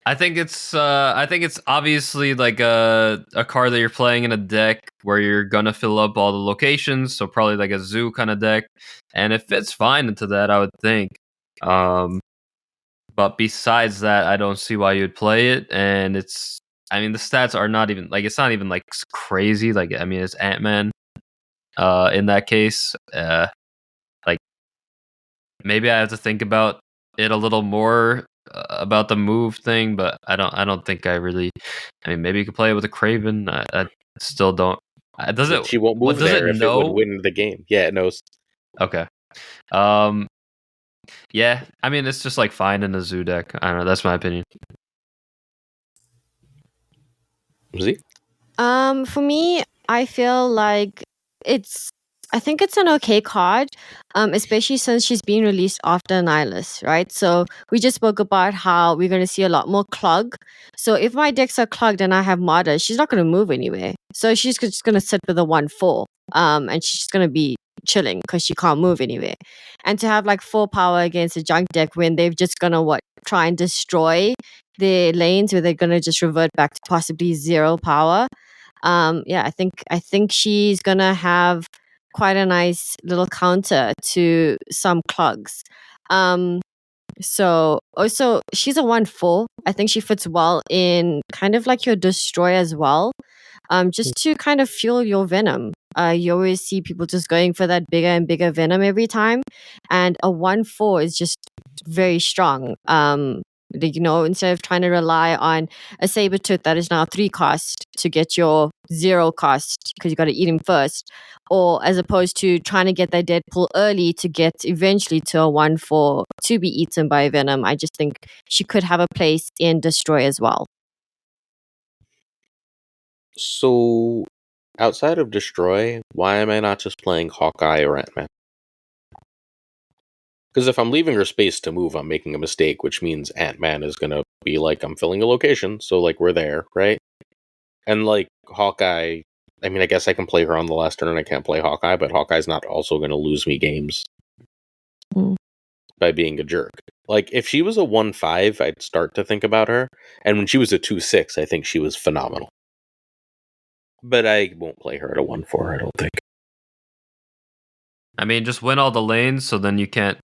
I think it's obviously like a card that you're playing in a deck where you're gonna fill up all the locations, so probably like a zoo kind of deck, and it fits fine into that, I would think. But besides that, I don't see why you'd play it, and the stats are not even like, it's not even like crazy. Like, I mean, it's Ant-Man. In that case, like maybe I have to think about it a little more about the move thing, but I don't think I really. I mean, maybe you could play it with a Craven. I still don't. Does it? She won't move there if it would win the game. Yeah, it knows. Okay. Yeah, I mean, it's just like fine in a zoo deck. I don't know. That's my opinion. Zee? For me, I feel like I think it's an okay card, especially since she's being released after Annihilus, right? So we just spoke about how we're going to see a lot more clog. So if my decks are clogged and I have Martyr, she's not going to move anywhere. So she's just going to sit with a 1/4, and she's just going to be chilling because she can't move anywhere. And to have like 4 power against a Junk deck when they're just going to try and destroy their lanes where they're going to just revert back to possibly 0 power. Yeah, I think she's gonna have quite a nice little counter to some clogs. So also she's a 1/4. I think she fits well in kind of like your destroy as well. Just to kind of fuel your venom. You always see people just going for that bigger and bigger venom every time, and a 1/4 is just very strong. Instead of trying to rely on a Sabertooth that is now 3 cost to get your 0 cost because you got to eat him first, or as opposed to trying to get that Deadpool early to get eventually to a 1/4 to be eaten by venom. I just think she could have a place in destroy as well. So, outside of destroy, why am I not just playing Hawkeye or Ant-Man? Because if I'm leaving her space to move, I'm making a mistake, which means Ant-Man is going to be like, I'm filling a location, so like we're there, right? And like Hawkeye, I mean, I guess I can play her on the last turn and I can't play Hawkeye, but Hawkeye's not also going to lose me games by being a jerk. Like, if she was a 1/5, I'd start to think about her. And when she was a 2/6, I think she was phenomenal. but I won't play her at a 1/4, I don't think. I mean, just win all the lanes, so then you can't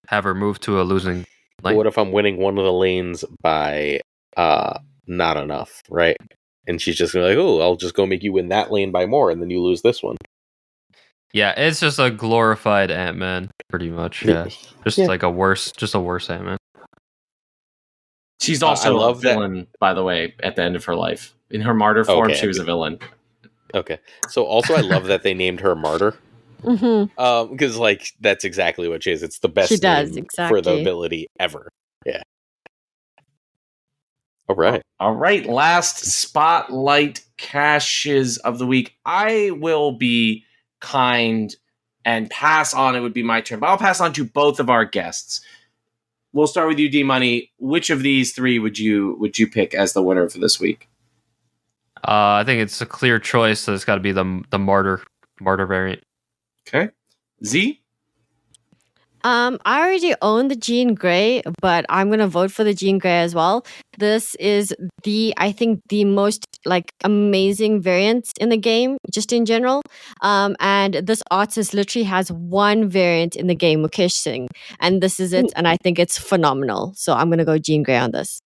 have her move to a losing But lane. what if I'm winning one of the lanes by not enough, right? And she's just gonna be like, oh, I'll just go make you win that lane by more, and then you lose this one. Yeah, it's just a glorified Ant-Man, pretty much. Yeah, just like a worse Ant-Man. She's I also love a that- villain, by the way, at the end of her life. In her martyr form, Okay. she was a villain. Okay. So also I love that they named her Martyr. Mm-hmm. Because like that's exactly what she is. It's the best She does, name for the exactly. ability ever. Yeah. All right. All right, last spotlight caches of the week. I will be kind and pass on. It would be my turn, but I'll pass on to both of our guests. We'll start with you, DMoney. Which of these three would you pick as the winner for this week? I think it's a clear choice. So it's got to be the Martyr variant. Okay, Z. I already own the Jean Grey, but I'm gonna vote for the Jean Grey as well. This is I think the most like amazing variant in the game, just in general. And this artist literally has one variant in the game, Mukesh Singh, and this is it. And I think it's phenomenal. So I'm gonna go Jean Grey on this.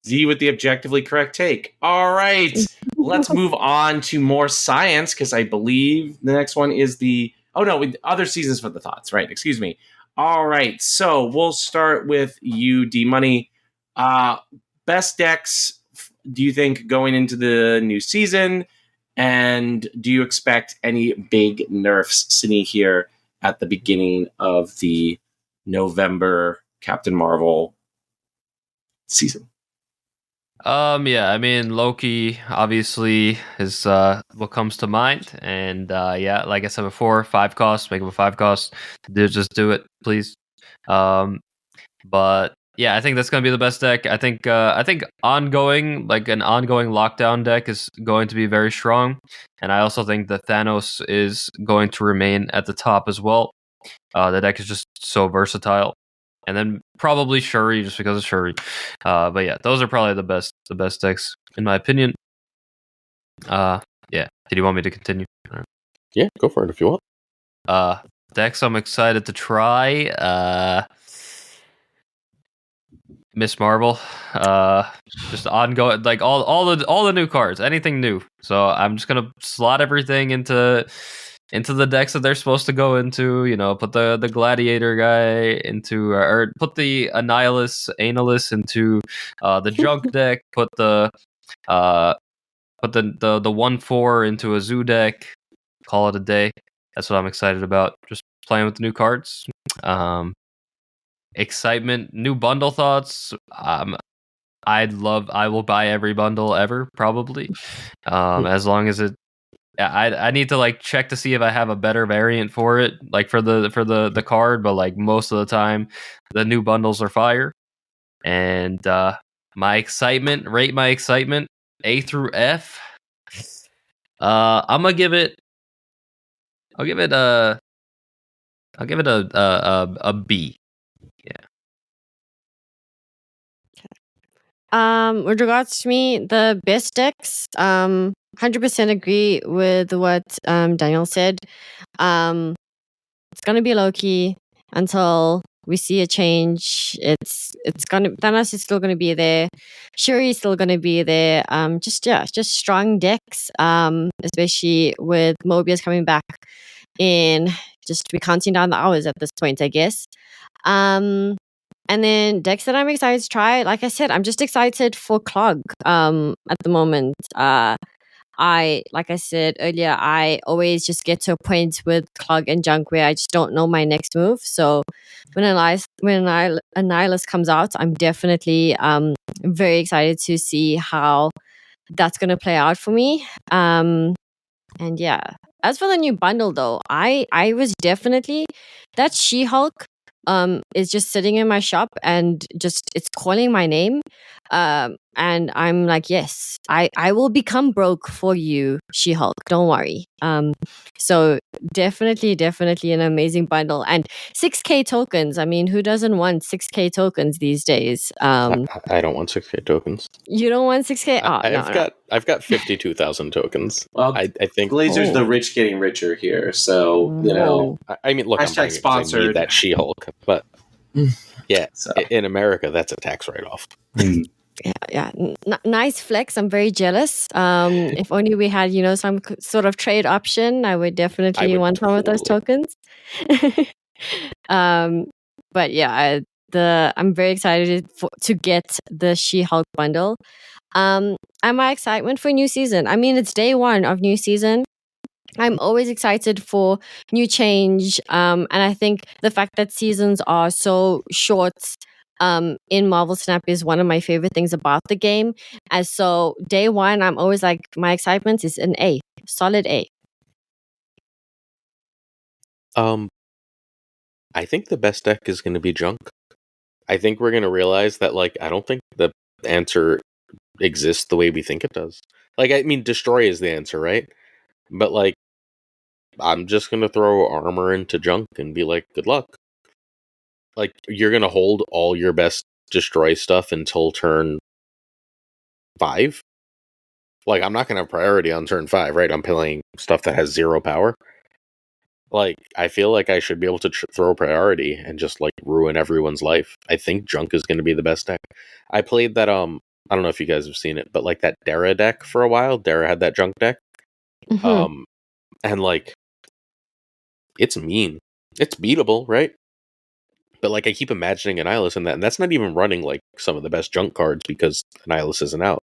Z with the objectively correct take. All right, let's move on to more science because I believe the next one is the. Oh no, with other seasons for the thoughts, right? Excuse me. All right, so we'll start with you, DMoney. Best decks do you think going into the new season, and do you expect any big nerfs sitting here at the beginning of the November Captain Marvel season? Yeah, I mean Loki obviously is what comes to mind, and yeah, like I said before, 5 costs, make him a 5 cost. Just do it, please. But yeah, I think that's gonna be the best deck. I think ongoing an ongoing lockdown deck is going to be very strong, and I also think that Thanos is going to remain at the top as well. The deck is just so versatile. And then probably Shuri, just because of Shuri. But yeah, those are probably the best decks in my opinion. Yeah. Did you want me to continue? Yeah, go for it if you want. Decks I'm excited to try. Miss Marvel. Just ongoing, like all the new cards, anything new. So I'm just gonna slot everything into the decks that they're supposed to go into, put the gladiator guy into, or put the Annihilus into the junk deck, put the 1/4 into a zoo deck, call it a day. That's what I'm excited about. Just playing with the new cards. Excitement, new bundle thoughts. I will buy every bundle ever, probably. As long as it. I need to like check to see if I have a better variant for it, like for the card, but like most of the time the new bundles are fire. And my excitement, rate my excitement, A through F. I'll give it a B. Yeah. With regards to me, the best decks, 100% agree with what Daniel said. It's gonna be Loki until we see a change. Thanos is still gonna be there. Shuri is still gonna be there. Just strong decks. Especially with Mobius coming back in. Just we're counting down the hours at this point, I guess. And then decks that I'm excited to try, like I said, I'm just excited for Clog at the moment. Like I said earlier, I always just get to a point with Clog and Junk where I just don't know my next move. So when Annihilus comes out, I'm definitely very excited to see how that's going to play out for me. And yeah, as for the new bundle though, I was definitely that She-Hulk is just sitting in my shop and just it's calling my name. And I'm like, yes, I will become broke for you, She-Hulk. Don't worry. So definitely an amazing bundle. And 6K tokens. I mean, who doesn't want 6K tokens these days? I don't want 6K tokens. You don't want 6K? Oh, I've got 52,000 tokens. Well, I think Glazer's the rich getting richer here, so you know. I mean, look, I'm buying it 'cause I need that She-Hulk, but yeah, So. in America, that's a tax write-off. Yeah. Nice flex. I'm very jealous. If only we had, some sort of trade option, I would definitely want some of those tokens. But yeah, I'm very excited to get the She-Hulk bundle. And my excitement for new season. I mean, it's day 1 of new season. I'm always excited for new change. And I think the fact that seasons are so short in Marvel Snap is one of my favorite things about the game. And so day 1, I'm always like, my excitement is an A, solid A. I think the best deck is going to be junk. I think we're going to realize that, like, I don't think the answer exists the way we think it does. Like, I mean, destroy is the answer, right? But, like, I'm just going to throw armor into junk and be like, good luck. Like, you're going to hold all your best destroy stuff until turn 5? Like, I'm not going to have priority on turn 5, right? I'm playing stuff that has 0 power. Like, I feel like I should be able to throw priority and just, like, ruin everyone's life. I think junk is going to be the best deck. I played that, I don't know if you guys have seen it, but, like, that Dara deck for a while. Dara had that junk deck. Mm-hmm. And, like, it's mean. It's beatable, right? But, like, I keep imagining Annihilus in that, and that's not even running, like, some of the best junk cards because Annihilus isn't out.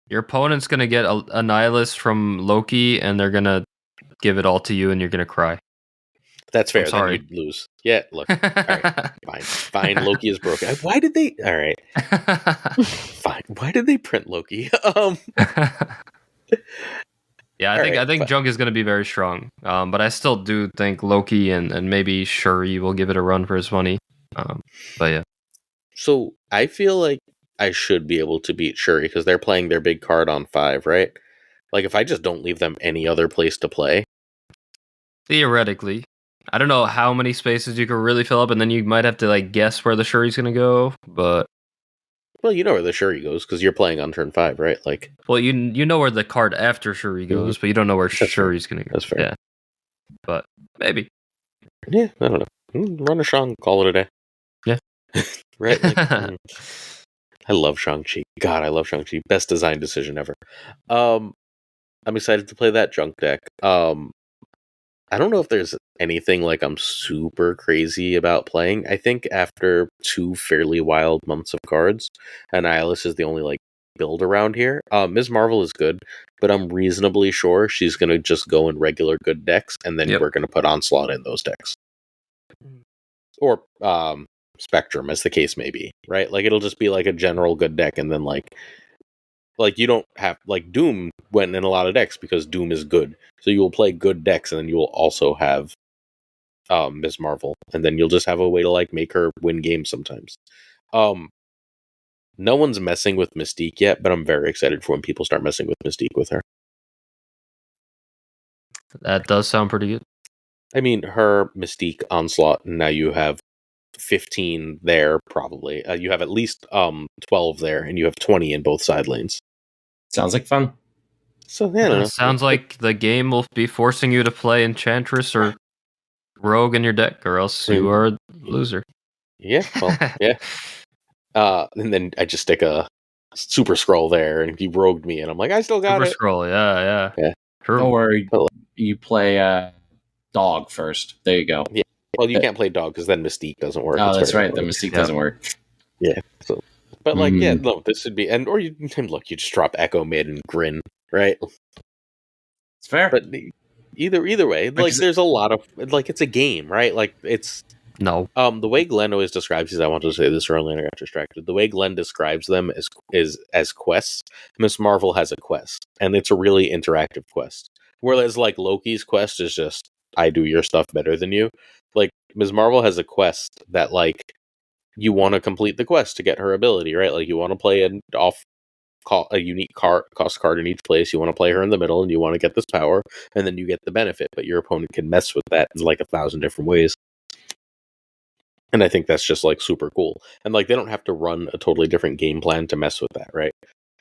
Your opponent's going to get Annihilus from Loki, and they're going to give it all to you, and you're going to cry. That's fair. I'm sorry. Then you'd lose. Yeah, look. All right. Fine. Loki is broken. Why did they... All right. Fine. Why did they print Loki? Yeah, I think junk is going to be very strong. But I still do think Loki and maybe Shuri will give it a run for his money. But yeah. So I feel like I should be able to beat Shuri because they're playing their big card on 5, right? Like, if I just don't leave them any other place to play. Theoretically. I don't know how many spaces you could really fill up, and then you might have to, like, guess where the Shuri's going to go, but... Well, you know where the Shuri goes, because you're playing on turn 5, right? Like, well, you know where the card after Shuri goes, but you don't know where Shuri's going to go. That's fair. Yeah. But, maybe. Yeah, I don't know. Run a Shang, call it a day. Yeah. Right? Like, I love Shang-Chi. God, I love Shang-Chi. Best design decision ever. I'm excited to play that junk deck. I don't know if there's anything like I'm super crazy about playing. I think after 2 fairly wild months of cards, Annihilus is the only like build around here. Ms. Marvel is good, but I'm reasonably sure she's gonna just go in regular good decks, and then we're gonna put Onslaught in those decks. Or Spectrum, as the case may be, right? Like, it'll just be like a general good deck, and then like you don't have, like, Doom went in a lot of decks because Doom is good. So you will play good decks, and then you will also have Ms. Marvel, and then you'll just have a way to, like, make her win games sometimes. No one's messing with Mystique yet, but I'm very excited for when people start messing with Mystique with her. That does sound pretty good. I mean, her Mystique Onslaught, and now you have 15 there, probably. You have at least 12 there, and you have 20 in both side lanes. Sounds like fun. So, yeah, I don't know. Sounds like the game will be forcing you to play Enchantress or Rogue in your deck, or else you are a loser. Yeah, well, yeah. And then I just stick a Super Scroll there, and he rogued me, and I'm like, I still got Super it. Scroll, yeah. True. Don't worry, you play Dog first. There you go. Yeah. Well, you can't play Dog because then Mystique doesn't work. Oh, that's right. The Mystique doesn't work. Yeah. So, but like, yeah, no, this would be, and or you look, you just drop Echo mid and grin, right? It's fair. But either way, like, there's a lot of, like, it's a game, right? Like, it's no. The way Glenn always describes these, I wanted to say this earlier and I got distracted. The way Glenn describes them as quests. Miss Marvel has a quest, and it's a really interactive quest. Whereas, like, Loki's quest is just, I do your stuff better than you. Like, Ms. Marvel has a quest that, like, you want to complete the quest to get her ability, right? Like you want to play a unique cost card in each place. You want to play her in the middle, and you want to get this power, and then you get the benefit. But your opponent can mess with that in like 1,000 different ways. And I think that's just like super cool. And like they don't have to run a totally different game plan to mess with that, right?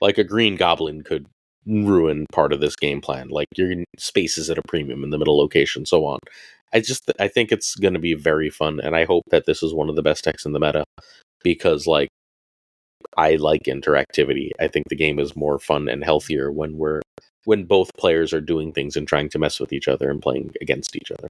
Like a green goblin could ruin part of this game plan. Like your space is at a premium in the middle location, so on. I think it's going to be very fun, and I hope that this is one of the best decks in the meta because like I like interactivity. I think the game is more fun and healthier when both players are doing things and trying to mess with each other and playing against each other.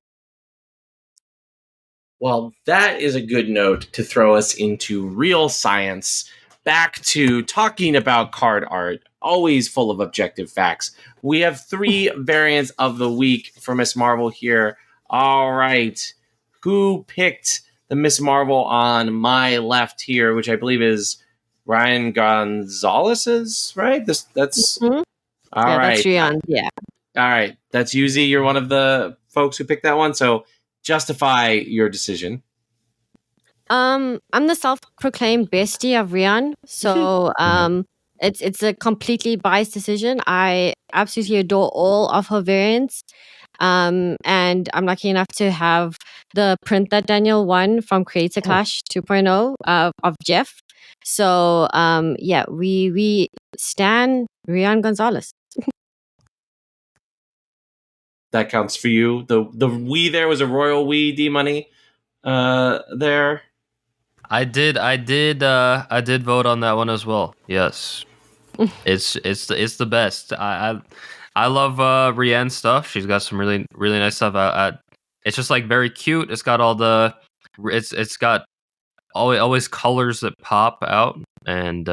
Well, that is a good note to throw us into real science. Back to talking about card art, always full of objective facts. We have 3 variants of the week for Miss Marvel here. All right. Who picked the Miss Marvel on my left here, which I believe is Ryan Gonzalez's, right? That's Mhm. all right. That's Rian. Yeah. All right. That's Yuzi. You're one of the folks who picked that one. So justify your decision. I'm the self-proclaimed bestie of Rian, so it's a completely biased decision. I absolutely adore all of her variants, and I'm lucky enough to have the print that Daniel won from Creator Clash 2.0 of Jeff. So yeah, we stan Rian Gonzalez. That counts for you. The we there was a royal we, D-Money there. I did vote on that one as well. Yes. it's the best. I love Rianne's stuff. She's got some really really nice stuff. It's just like very cute. It's got all the it's got always colors that pop out, and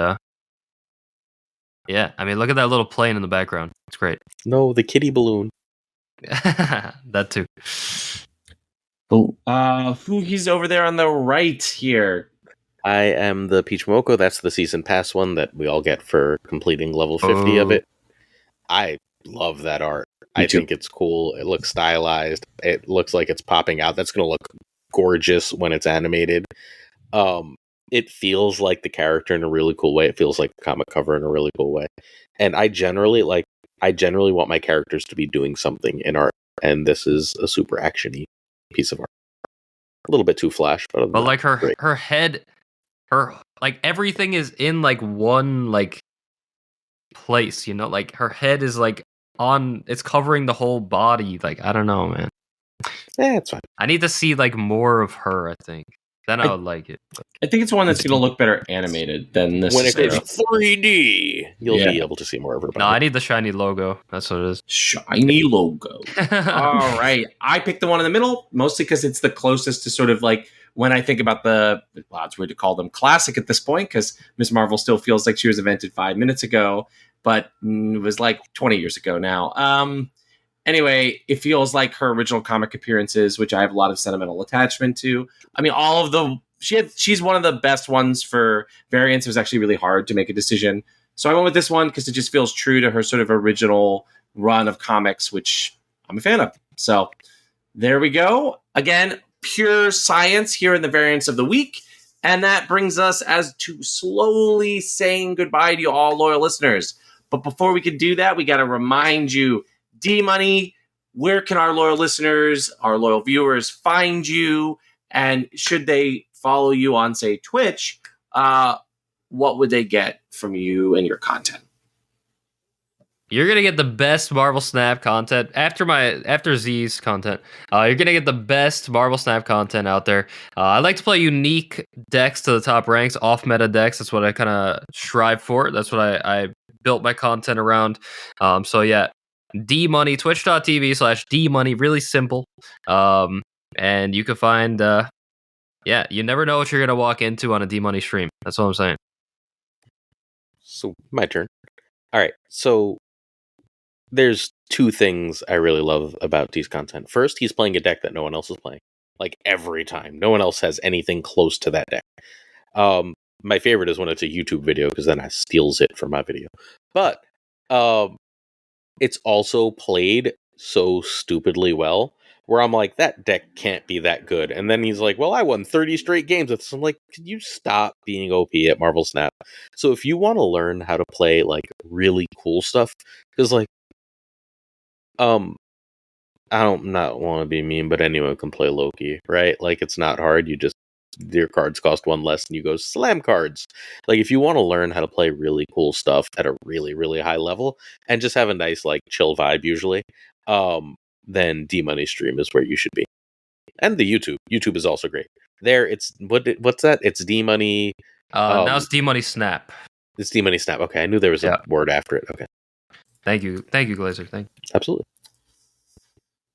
yeah, I mean look at that little plane in the background. It's great. No, the kitty balloon. That too. Who he's over there on the right here. I am the Peach Moco. That's the season pass one that we all get for completing level 50 of it. I love that art. I think it's cool. It looks stylized. It looks like it's popping out. That's going to look gorgeous when it's animated. It feels like the character in a really cool way. It feels like the comic cover in a really cool way. And I generally want my characters to be doing something in art. And this is a super actiony piece of art. A little bit too flash, but like her head, her like everything is in like one like place, you know, like her head is like it's covering the whole body. Like I don't know, man. Yeah, it's fine. I need to see like more of her, I think. Then I would like it. I think it's one that's going to look better animated than this. When it goes 3D, you'll be able to see more of her body. No, I need the shiny logo. That's what it is. Shiny logo. All right. I picked the one in the middle, mostly because it's the closest to sort of like when I think about it's weird to call them classic at this point because Miss Marvel still feels like she was invented 5 minutes ago, but it was like 20 years ago now. Anyway, it feels like her original comic appearances, which I have a lot of sentimental attachment to. I mean, all of the she's one of the best ones for variants. It was actually really hard to make a decision, so I went with this one because it just feels true to her sort of original run of comics, which I'm a fan of. So there we go. Again, pure science here in the variants of the week, and that brings us as to slowly saying goodbye to you all loyal listeners. But before we can do that, we got to remind you. D-Money, where can our loyal listeners, our loyal viewers find you? And should they follow you on, say, Twitch, what would they get from you and your content? You're gonna get the best Marvel Snap content after Z's content. You're gonna get the best Marvel Snap content out there. I like to play unique decks to the top ranks, off meta decks. That's what I kind of strive for. That's what I built my content around. So yeah. DMoney, twitch.tv/DMoney, really simple. And you can find, you never know what you're going to walk into on a DMoney stream. That's all I'm saying. So, my turn. All right, so there's 2 things I really love about D's content. First, he's playing a deck that no one else is playing. Like, every time. No one else has anything close to that deck. My favorite is when it's a YouTube video, because then I steals it for my video. But, it's also played so stupidly well where I'm like, that deck can't be that good. And then he's like, well, I won 30 straight games with this. I'm like, could you stop being OP at Marvel Snap? So if you want to learn how to play like really cool stuff, because like, I don't not want to be mean, but anyone can play Loki, right? Like, it's not hard. You just, your cards cost one less and you go slam cards. Like, if you want to learn how to play really cool stuff at a really, really high level and just have a nice, like, chill vibe usually, then DMoney stream is where you should be. And the YouTube. YouTube is also great. There, it's, what's that? It's DMoney. Now it's DMoney Snap. It's DMoney Snap. Okay, I knew there was a word after it. Okay. Thank you, Glazer. Thank you. Absolutely.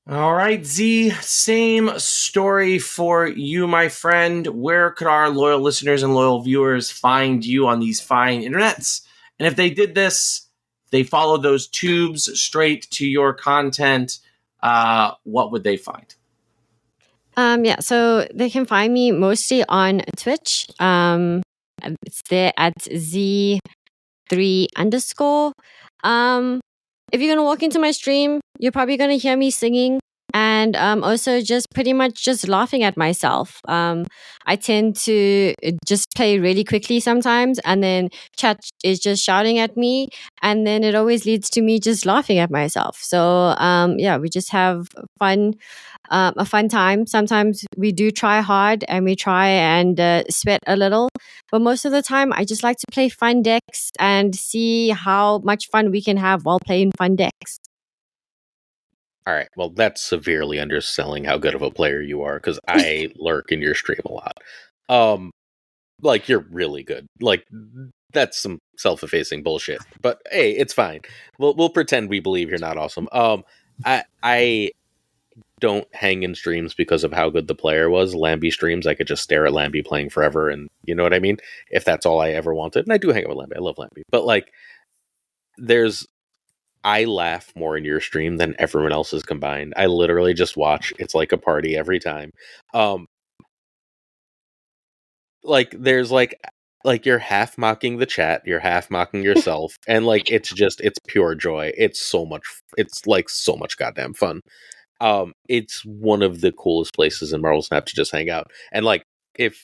All right, Z, same story for you, my friend. Where could our loyal listeners and loyal viewers find you on these fine internets? And if they did this, they followed those tubes straight to your content, what would they find? So they can find me mostly on Twitch. It's there at Z3 _. If you're gonna walk into my stream, you're probably gonna hear me singing and also just pretty much just laughing at myself. I tend to just play really quickly sometimes, and then chat is just shouting at me, and then it always leads to me just laughing at myself. So we just have fun. A fun time. Sometimes we do try hard and we try and sweat a little, but most of the time I just like to play fun decks and see how much fun we can have while playing fun decks. All right. Well, that's severely underselling how good of a player you are, because I lurk in your stream a lot. Like, you're really good. Like, that's some self-effacing bullshit. But hey, it's fine. We'll pretend we believe you're not awesome. I don't hang in streams because of how good the player was. Lambie streams, I could just stare at Lambie playing forever, and you know what I mean? If that's all I ever wanted. And I do hang out with Lambie. I love Lambie. But like, I laugh more in your stream than everyone else's combined. I literally just watch. It's like a party every time. Like, there's like you're half mocking the chat, you're half mocking yourself, and like, it's pure joy. It's so much goddamn fun. It's one of the coolest places in Marvel Snap to just hang out. And like, if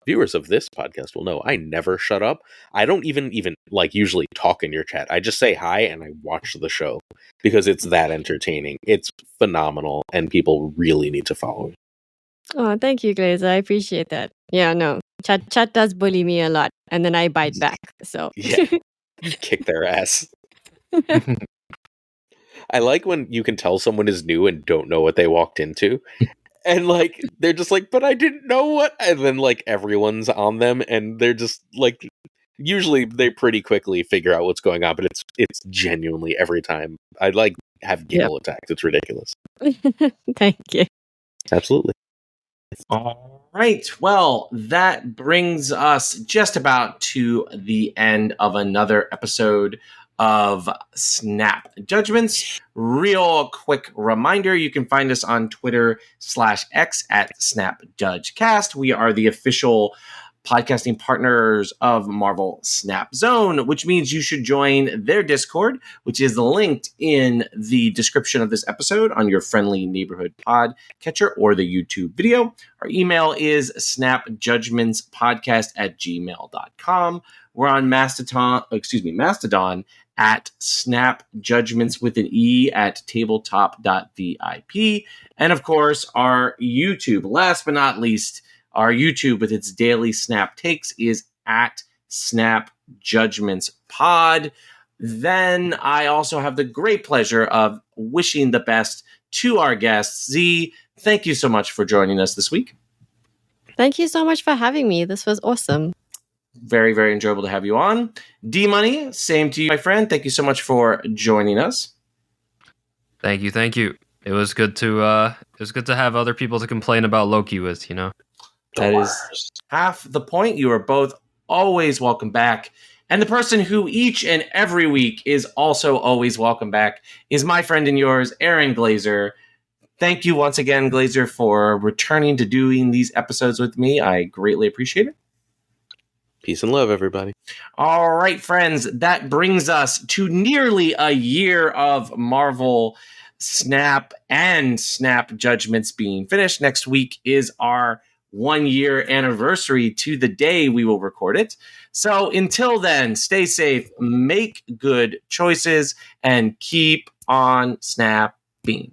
viewers of this podcast will know, I never shut up. I don't even like usually talk in your chat. I just say hi and I watch the show because it's that entertaining. It's phenomenal, and people really need to follow it. Oh, thank you, Glazer. I appreciate that. Yeah, no, chat does bully me a lot, and then I bite back. So yeah, kick their ass. I like when you can tell someone is new and don't know what they walked into. And like, they're just like, but I didn't know what. And then like, everyone's on them, and they're just like, usually they pretty quickly figure out what's going on, but it's genuinely every time. I like have giggle attacks. It's ridiculous. Thank you. Absolutely. All right. Well, that brings us just about to the end of another episode of Snap Judgments. Real quick reminder, you can find us on Twitter/X at SnapJudgeCast. We are the official podcasting partners of Marvel Snap Zone, which means you should join their Discord, which is linked in the description of this episode on your friendly neighborhood pod catcher or the YouTube video. Our email is snapjudgmentspodcast@gmail.com. We're on Mastodon at Snap Judgments with an E at tabletop.vip. And of course, our YouTube, last but not least, our YouTube with its daily Snap takes is at Snap Judgments Pod. Then I also have the great pleasure of wishing the best to our guests. Z, thank you so much for joining us this week. Thank you so much for having me. This was awesome. Very, very enjoyable to have you on. DMoney, same to you, my friend. Thank you so much for joining us. Thank you. It was good to have other people to complain about Loki with, you know. That is half the point. You are both always welcome back. And the person who each and every week is also always welcome back is my friend and yours, Aaron Glazer. Thank you once again, Glazer, for returning to doing these episodes with me. I greatly appreciate it. Peace and love, everybody. All right, friends, that brings us to nearly a year of Marvel Snap and Snap Judgments being finished. Next week is our 1-year anniversary to the day we will record it. So until then, stay safe, make good choices, and keep on snapping.